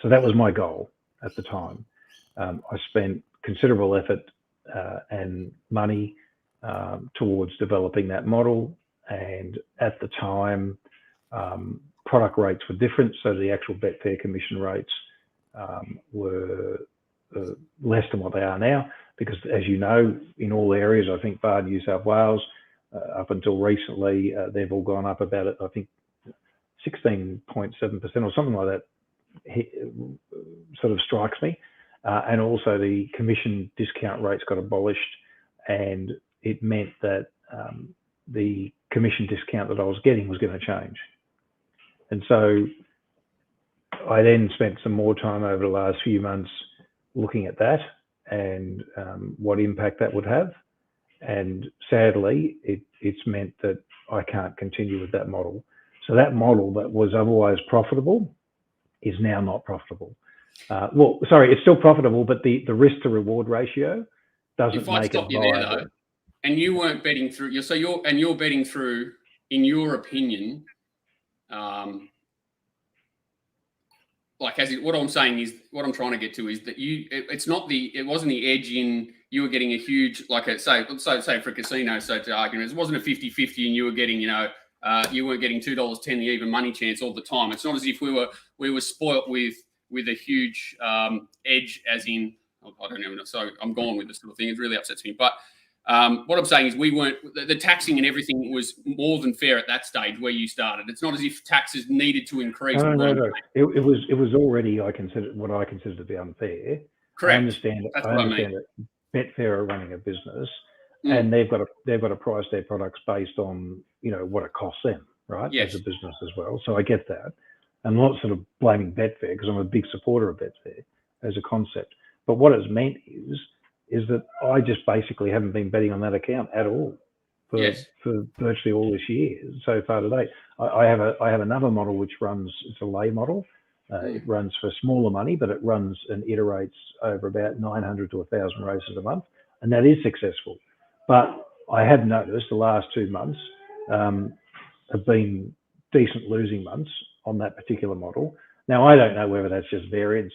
So that was my goal at the time. I spent considerable effort and money towards developing that model, and at the time, product rates were different, so the actual Betfair commission rates were less than what they are now, because, as you know, in all areas, I think bar New South Wales, up until recently, they've all gone up about, I think, 16.7% or something like that. Sort of strikes me. And also the commission discount rates got abolished, and it meant that the commission discount that I was getting was going to change. And so I then spent some more time over the last few months looking at that and what impact that would have. And sadly, it's meant that I can't continue with that model. So that model that was otherwise profitable is now not profitable. It's still profitable, but the risk to reward ratio doesn't make it viable. There, though, and you weren't betting through, you're betting through, in your opinion, what I'm saying is, what I'm trying to get to is that it wasn't the edge in, you were getting a huge, say for a casino, so to argument, it wasn't a 50-50 and you were getting, you weren't getting $2.10 the even money chance all the time. It's not as if we were spoilt with a huge edge, as in, I don't know, so I'm gone with this sort of thing. It really upsets me. But what I'm saying is the taxing and everything was more than fair at that stage where you started. It's not as if taxes needed to increase. No. It was already, what I consider to be unfair. Correct. I understand that Betfair are running a business, and they've got to price their products based on, what it costs them. right, Yes. as a business as well. So I get that. I'm not sort of blaming Betfair because I'm a big supporter of Betfair as a concept. But what it's meant is that I just basically haven't been betting on that account at all for virtually all this year so far to date. I have another model which runs, it's a lay model. It runs for smaller money, but it runs and iterates over about 900 to 1,000 races a month, and that is successful. But I have noticed the last 2 months have been decent losing months on that particular model. Now, I don't know whether that's just variance,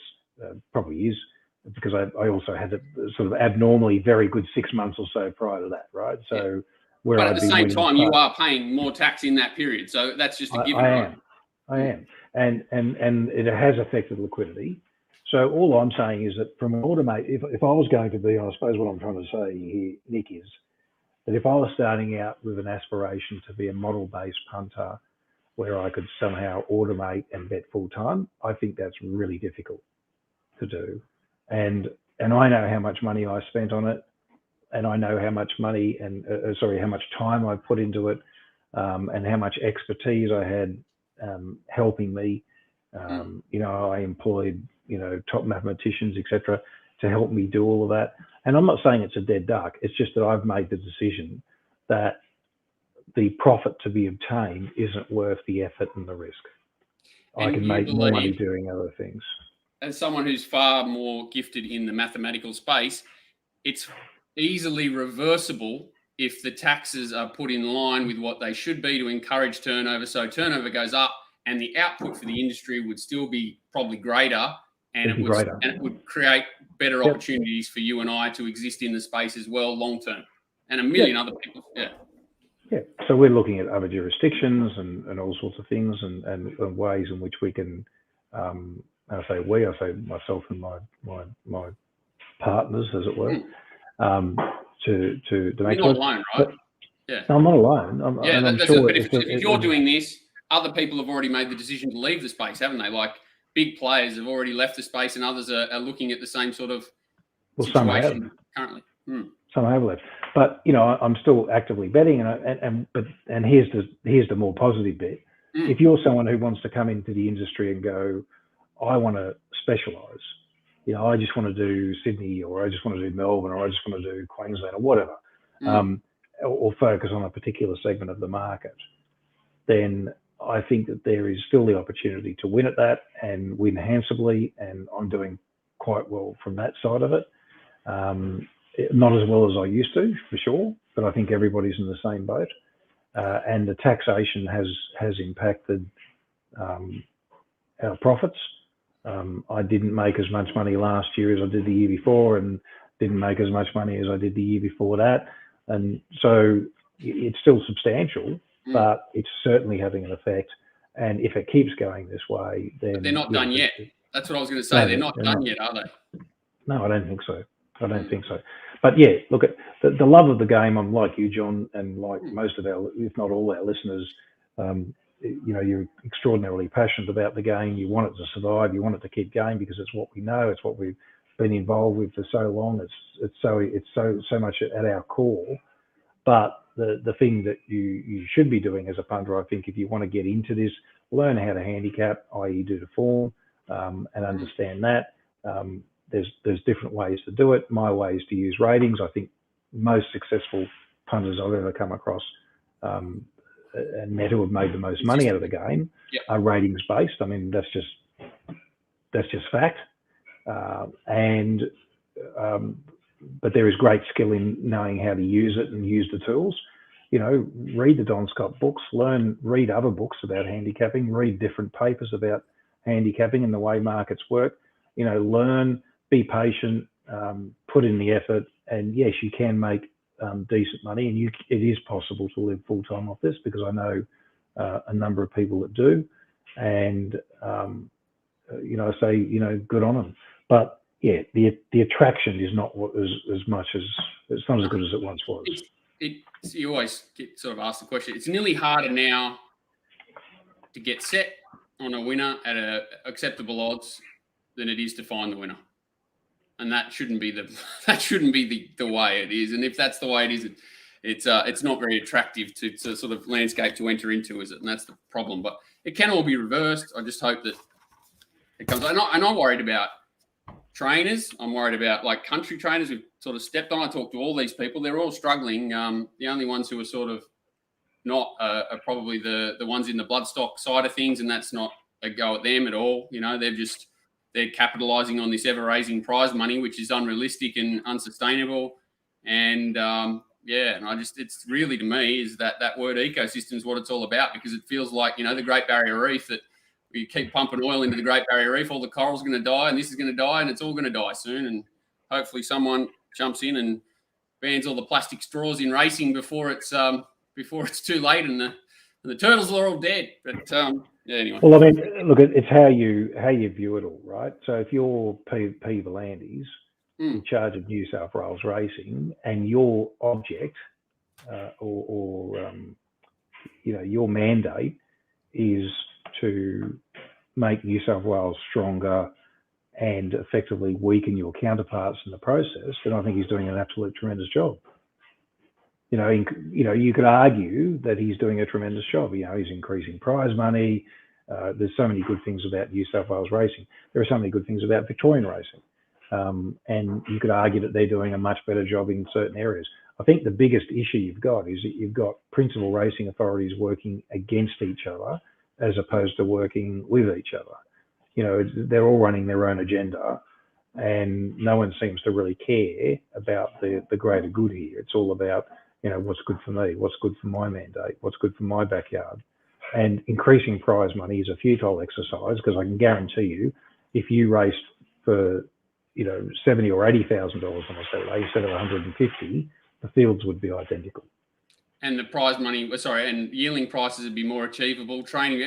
probably is, because I also had a sort of abnormally very good 6 months or so prior to that, right? So where but at I'd the been same winning time, you are paying more tax in that period, so that's just a given, right? I am, and it has affected liquidity. So all I'm saying is that from an automate, if I was going to be, I suppose what I'm trying to say here, Nick, is that if I was starting out with an aspiration to be a model-based punter where I could somehow automate and bet full time, I think that's really difficult to do. And I know how much money I spent on it, and I know how much money and how much time I put into it, and how much expertise I had helping me. I employed top mathematicians, etc., to help me do all of that. And I'm not saying it's a dead duck. It's just that I've made the decision that the profit to be obtained isn't worth the effort and the risk. I can make more money doing other things. As someone who's far more gifted in the mathematical space, it's easily reversible if the taxes are put in line with what they should be to encourage turnover. So turnover goes up and the output for the industry would still be probably greater, and it would create better opportunities for you and I to exist in the space as well long term, and a million other people. Yeah, so we're looking at other jurisdictions and all sorts of things and ways in which we can, I say myself and my partners, as it were, to make. You're not alone, right? No, I'm not alone. I'm sure. But if you're doing this, other people have already made the decision to leave the space, haven't they? Like big players have already left the space, and others are looking at the same sort of situation currently. Some have left, but I'm still actively betting, and here's the more positive bit. If you're someone who wants to come into the industry and go, I want to specialise, I just want to do Sydney, or I just want to do Melbourne, or I just want to do Queensland, or whatever, or focus on a particular segment of the market, then I think that there is still the opportunity to win at that and win handsomely, and I'm doing quite well from that side of it. Not as well as I used to, for sure, but I think everybody's in the same boat. And the taxation has impacted our profits. I didn't make as much money last year as I did the year before, and didn't make as much money as I did the year before that. And so it's still substantial, but it's certainly having an effect. And if it keeps going this way, then... But they're not done yet. That's what I was going to say. They're not done yet, are they? No, I don't think so. But yeah, look, at the love of the game. I'm like you, John, and like most of our, if not all our listeners, you're extraordinarily passionate about the game. You want it to survive. You want it to keep going because it's what we know. It's what we've been involved with for so long. It's so much at our core. But the thing that you should be doing as a punter, I think, if you want to get into this, learn how to handicap, i.e. do the form, and understand that. There's different ways to do it. My way is to use ratings. I think most successful punters I've ever come across and met who have made the most money out of the game are ratings based. I mean, that's just fact. But there is great skill in knowing how to use it and use the tools. Read the Don Scott books, read other books about handicapping, read different papers about handicapping and the way markets work. Learn, be patient, put in the effort, and yes, you can make decent money, and it is possible to live full time off this, because I know a number of people that do, and I say good on them. But yeah, the attraction is not as much as, it's not as good as it once was. You always get sort of asked the question. It's nearly harder now to get set on a winner at acceptable odds than it is to find the winner, and that shouldn't be the way it is. And if that's the way it is, it's not very attractive to sort of landscape to enter into, is it? And that's the problem. But it can all be reversed. I just hope that it comes. And I'm worried about trainers. I'm worried about like country trainers who've sort of stepped on. I talked to all these people. They're all struggling. The only ones who are sort of not are probably the ones in the bloodstock side of things, and that's not a go at them at all. You know, they're capitalising on this ever-raising prize money, which is unrealistic and unsustainable. And and it's really, to me, is that word ecosystem is what it's all about, because it feels like, you know, the Great Barrier Reef, that we keep pumping oil into the Great Barrier Reef, all the coral's going to die, and this is going to die, and it's all going to die soon. And hopefully someone jumps in and bans all the plastic straws in racing before it's too late and the turtles are all dead. But anyway. Well, I mean, look, it's how you view it all, right? So if you're P. Volandis in charge of New South Wales racing, and your object your mandate is to make New South Wales stronger and effectively weaken your counterparts in the process, then I think he's doing an absolute tremendous job. You could argue that he's doing a tremendous job. You know, he's increasing prize money. There's so many good things about New South Wales racing. There are so many good things about Victorian racing. And you could argue that they're doing a much better job in certain areas. I think the biggest issue you've got is that you've got principal racing authorities working against each other as opposed to working with each other. You know, they're all running their own agenda, and no one seems to really care about the greater good here. It's all about, you know, what's good for me, what's good for my mandate, what's good for my backyard. And increasing prize money is a futile exercise, because I can guarantee you, if you raced for, you know, $70,000 or $80,000 on a Saturday instead of 150, the fields would be identical. And the prize money, and yearling prices would be more achievable. Training,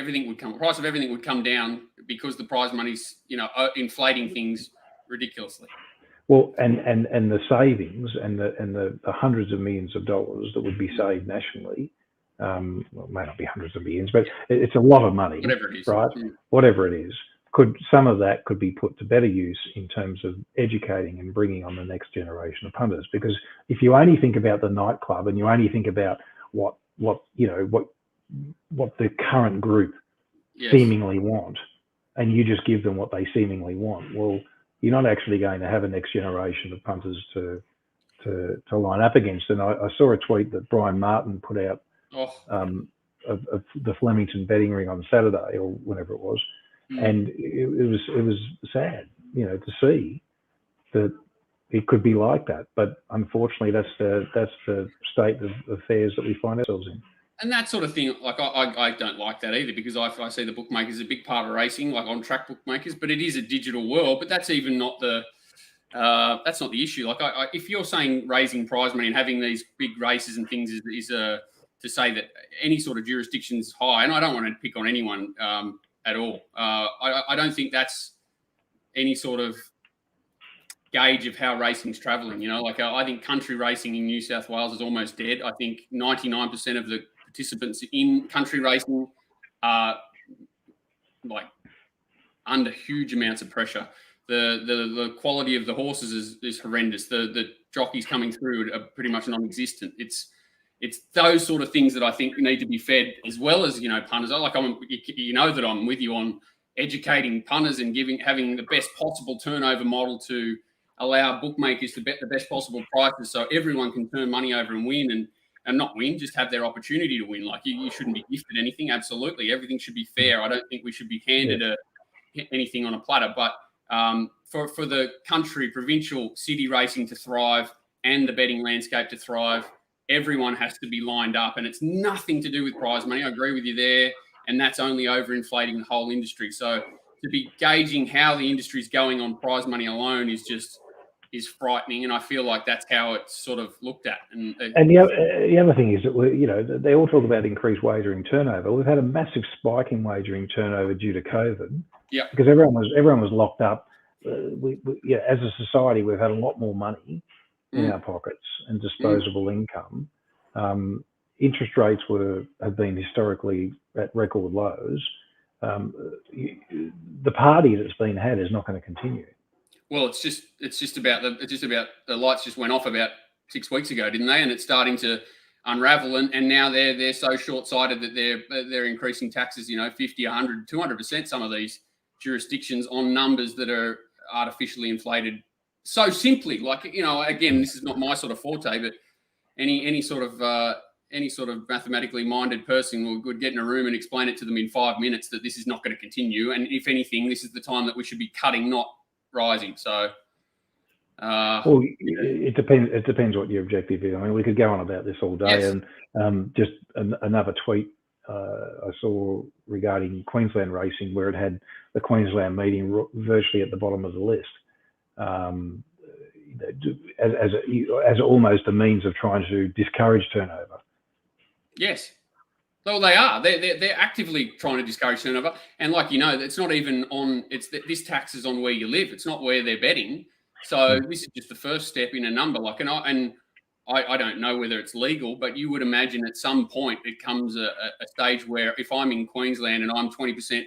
price of everything would come down, because the prize money's, you know, inflating things ridiculously. Well, and the savings and the hundreds of millions of dollars that would be saved nationally, well, it may not be hundreds of millions, but it's a lot of money. Whatever it is, right? Whatever it is, some of that could be put to better use in terms of educating and bringing on the next generation of punters. Because if you only think about the nightclub and you only think about what the current group seemingly want, and you just give them what they seemingly want, well, you're not actually going to have a next generation of punters to line up against. And I saw a tweet that Brian Martin put out of the Flemington betting ring on Saturday or whenever it was, and it was sad, you know, to see that it could be like that. But unfortunately, that's the state of affairs that we find ourselves in. And that sort of thing, like I don't like that either, because I see the bookmakers as a big part of racing, like on-track bookmakers, but it is a digital world. But that's even not that's not the issue. Like if you're saying raising prize money and having these big races and things is to say that any sort of jurisdiction's high, and I don't want to pick on anyone at all. I don't think that's any sort of gauge of how racing's travelling. You know, like I think country racing in New South Wales is almost dead. I think 99% of the participants in country racing are like under huge amounts of pressure. The quality of the horses is horrendous. The jockeys coming through are pretty much non-existent. It's those sort of things that I think need to be fed, as well as, you know, punters. You know that I'm with you on educating punters and having the best possible turnover model to allow bookmakers to bet the best possible prices, so everyone can turn money over and win, and not win, just have their opportunity to win. Like you shouldn't be gifted anything. Absolutely, everything should be fair. I don't think we should be handed anything on a platter. But for the country, provincial, city racing to thrive and the betting landscape to thrive, everyone has to be lined up, and it's nothing to do with prize money. I agree with you there, and that's only overinflating the whole industry. So to be gauging how the industry is going on prize money alone is frightening, and I feel like that's how it's sort of looked at. And the other thing is that they all talk about increased wagering turnover. We've had a massive spike in wagering turnover due to COVID. Yeah, because everyone was locked up. As a society, we've had a lot more money in our pockets and disposable income. Interest rates have been historically at record lows. The party that's been had is not going to continue. Well, it's just about the lights just went off about 6 weeks ago, didn't they? And it's starting to unravel, and now they're so short-sighted that they're increasing taxes, 50, 100, 200%, some of these jurisdictions, on numbers that are artificially inflated so simply. Like, again, this is not my sort of forte, but any sort of mathematically minded person would get in a room and explain it to them in 5 minutes that this is not going to continue, and if anything, this is the time that we should be cutting, not rising. So well, it depends. It depends what your objective is. I mean, we could go on about this all day. Yes. And just another tweet I saw regarding Queensland racing, where it had the Queensland meeting virtually at the bottom of the list, as almost a means of trying to discourage turnover. Yes. Well, they are. They're actively trying to discourage turnover. And it's not even on. This tax is on where you live. It's not where they're betting. So this is just the first step in a number. I don't know whether it's legal, but you would imagine at some point it comes a stage where if I'm in Queensland and I'm 20%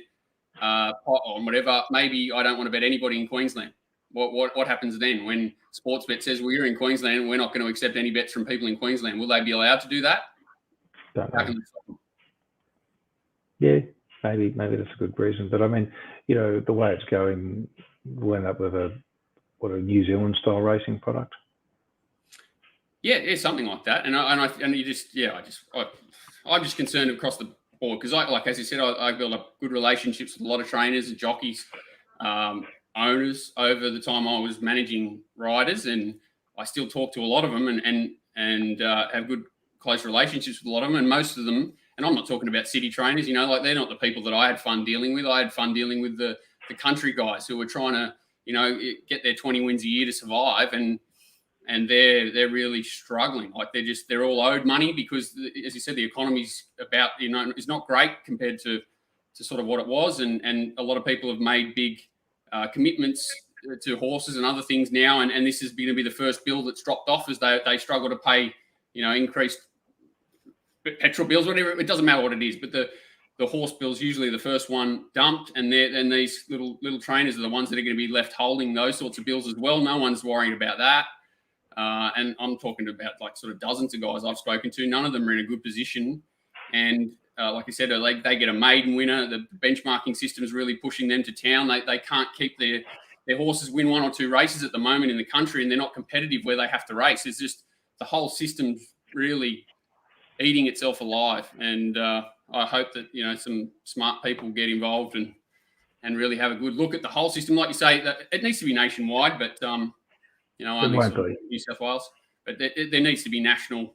pot on whatever, maybe I don't want to bet anybody in Queensland. What happens then when Sportsbet says, well, you're in Queensland and we're not going to accept any bets from people in Queensland? Will they be allowed to do that? Yeah, maybe that's a good reason. But I mean, the way it's going, we'll end up with a New Zealand style racing product. Yeah, something like that. I'm just concerned across the board because, as you said, I built up good relationships with a lot of trainers and jockeys, owners over the time I was managing riders, and I still talk to a lot of them and have good close relationships with a lot of them, and most of them. And I'm not talking about city trainers, they're not the people that I had fun dealing with. I had fun dealing with the country guys who were trying to, get their 20 wins a year to survive, and they're really struggling. Like they're all owed money because, as you said, the economy's about, is not great compared to sort of what it was, and a lot of people have made big commitments to horses and other things now, and this is going to be the first bill that's dropped off as they struggle to pay, increased petrol bills, whatever. It doesn't matter what it is, but the horse bill's usually the first one dumped, and these little trainers are the ones that are going to be left holding those sorts of bills as well. No one's worrying about that. And I'm talking about sort of dozens of guys I've spoken to. None of them are in a good position. And like I said, they get a maiden winner. The benchmarking system is really pushing them to town. They can't keep their horses win 1 or 2 races at the moment in the country, and they're not competitive where they have to race. It's just the whole system's really eating itself alive. And I hope that, some smart people get involved and really have a good look at the whole system. Like you say, that it needs to be nationwide, but only New South Wales. But there needs to be national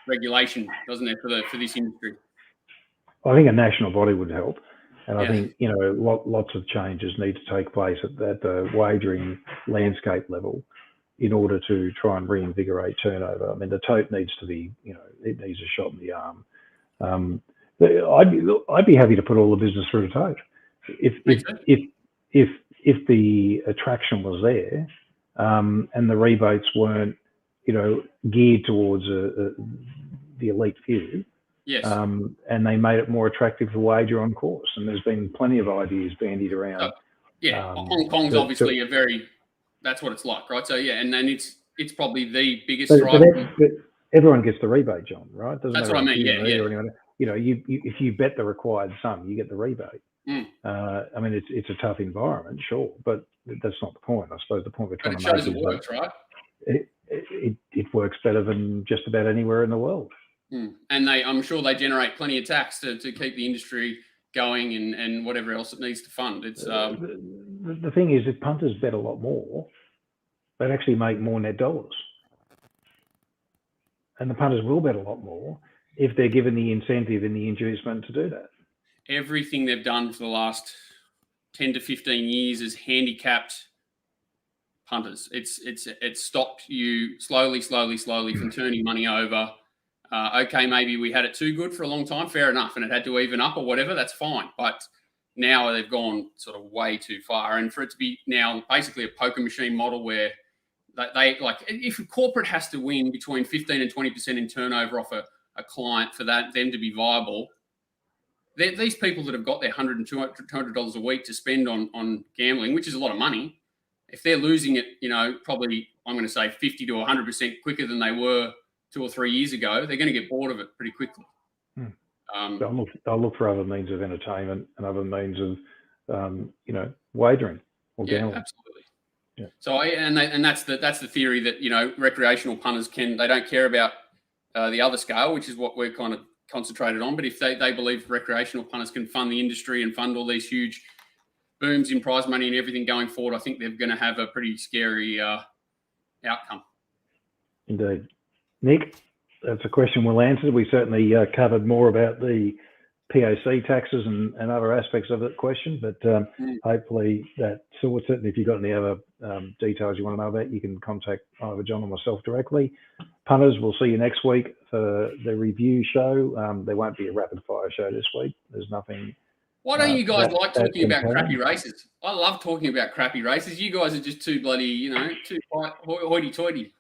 regulation, doesn't there, for this industry? Well, I think a national body would help, and I think lots of changes need to take place at the wagering landscape level in order to try and reinvigorate turnover. I mean, the tote needs to be, it needs a shot in the arm. I'd be happy to put all the business through the tote if the attraction was there, and the rebates weren't, geared towards the elite few. Yes. And they made it more attractive to wager on course. And there's been plenty of ideas bandied around. Hong Kong's obviously that's what it's like, right? So and then it's probably the biggest driver. But everyone gets the rebate, John, right? That's what I mean. If you bet the required sum, you get the rebate. I mean, it's a tough environment, sure, but that's not the point. I suppose the point we're trying to make is it works, right? It works better than just about anywhere in the world. And I'm sure they generate plenty of tax to keep the industry going and whatever else it needs to fund. It's the thing is, if punters bet a lot more, they'd actually make more net dollars, and the punters will bet a lot more if they're given the incentive and the inducement to do that. Everything they've done for the last 10 to 15 years is handicapped punters. It's stopped you slowly from turning money over. Okay, maybe we had it too good for a long time, fair enough, and it had to even up or whatever, that's fine. But now they've gone sort of way too far. And for it to be now basically a poker machine model where they if a corporate has to win between 15 and 20% in turnover off a client for them to be viable, these people that have got their $100 and $200 a week to spend on gambling, which is a lot of money, if they're losing it, probably I'm going to say 50 to 100% quicker than they were 2 or 3 years ago, they're going to get bored of it pretty quickly. They'll look for other means of entertainment and other means of, wagering or gambling. Absolutely. Yeah. So, and that's the theory that recreational punters they don't care about the other scale, which is what we're kind of concentrated on. But if they believe recreational punters can fund the industry and fund all these huge booms in prize money and everything going forward, I think they're going to have a pretty scary outcome. Indeed. Nick, that's a question well answered. We certainly covered more about the POC taxes and other aspects of that question, but hopefully that sorts it. And if you've got any other details you want to know about, you can contact either John or myself directly. Punters, we'll see you next week for the review show. There won't be a rapid fire show this week. There's nothing. Why don't you guys like talking about crappy races? I love talking about crappy races. You guys are just too bloody, too hoity-toity.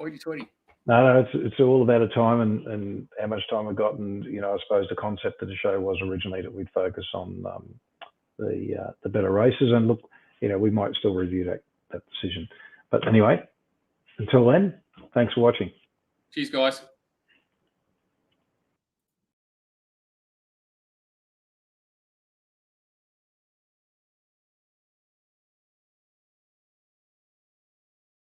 No, it's all about a time and how much time we've got. And, I suppose the concept of the show was originally that we'd focus on the better races. And look, we might still review that decision. But anyway, until then, thanks for watching. Cheers, guys.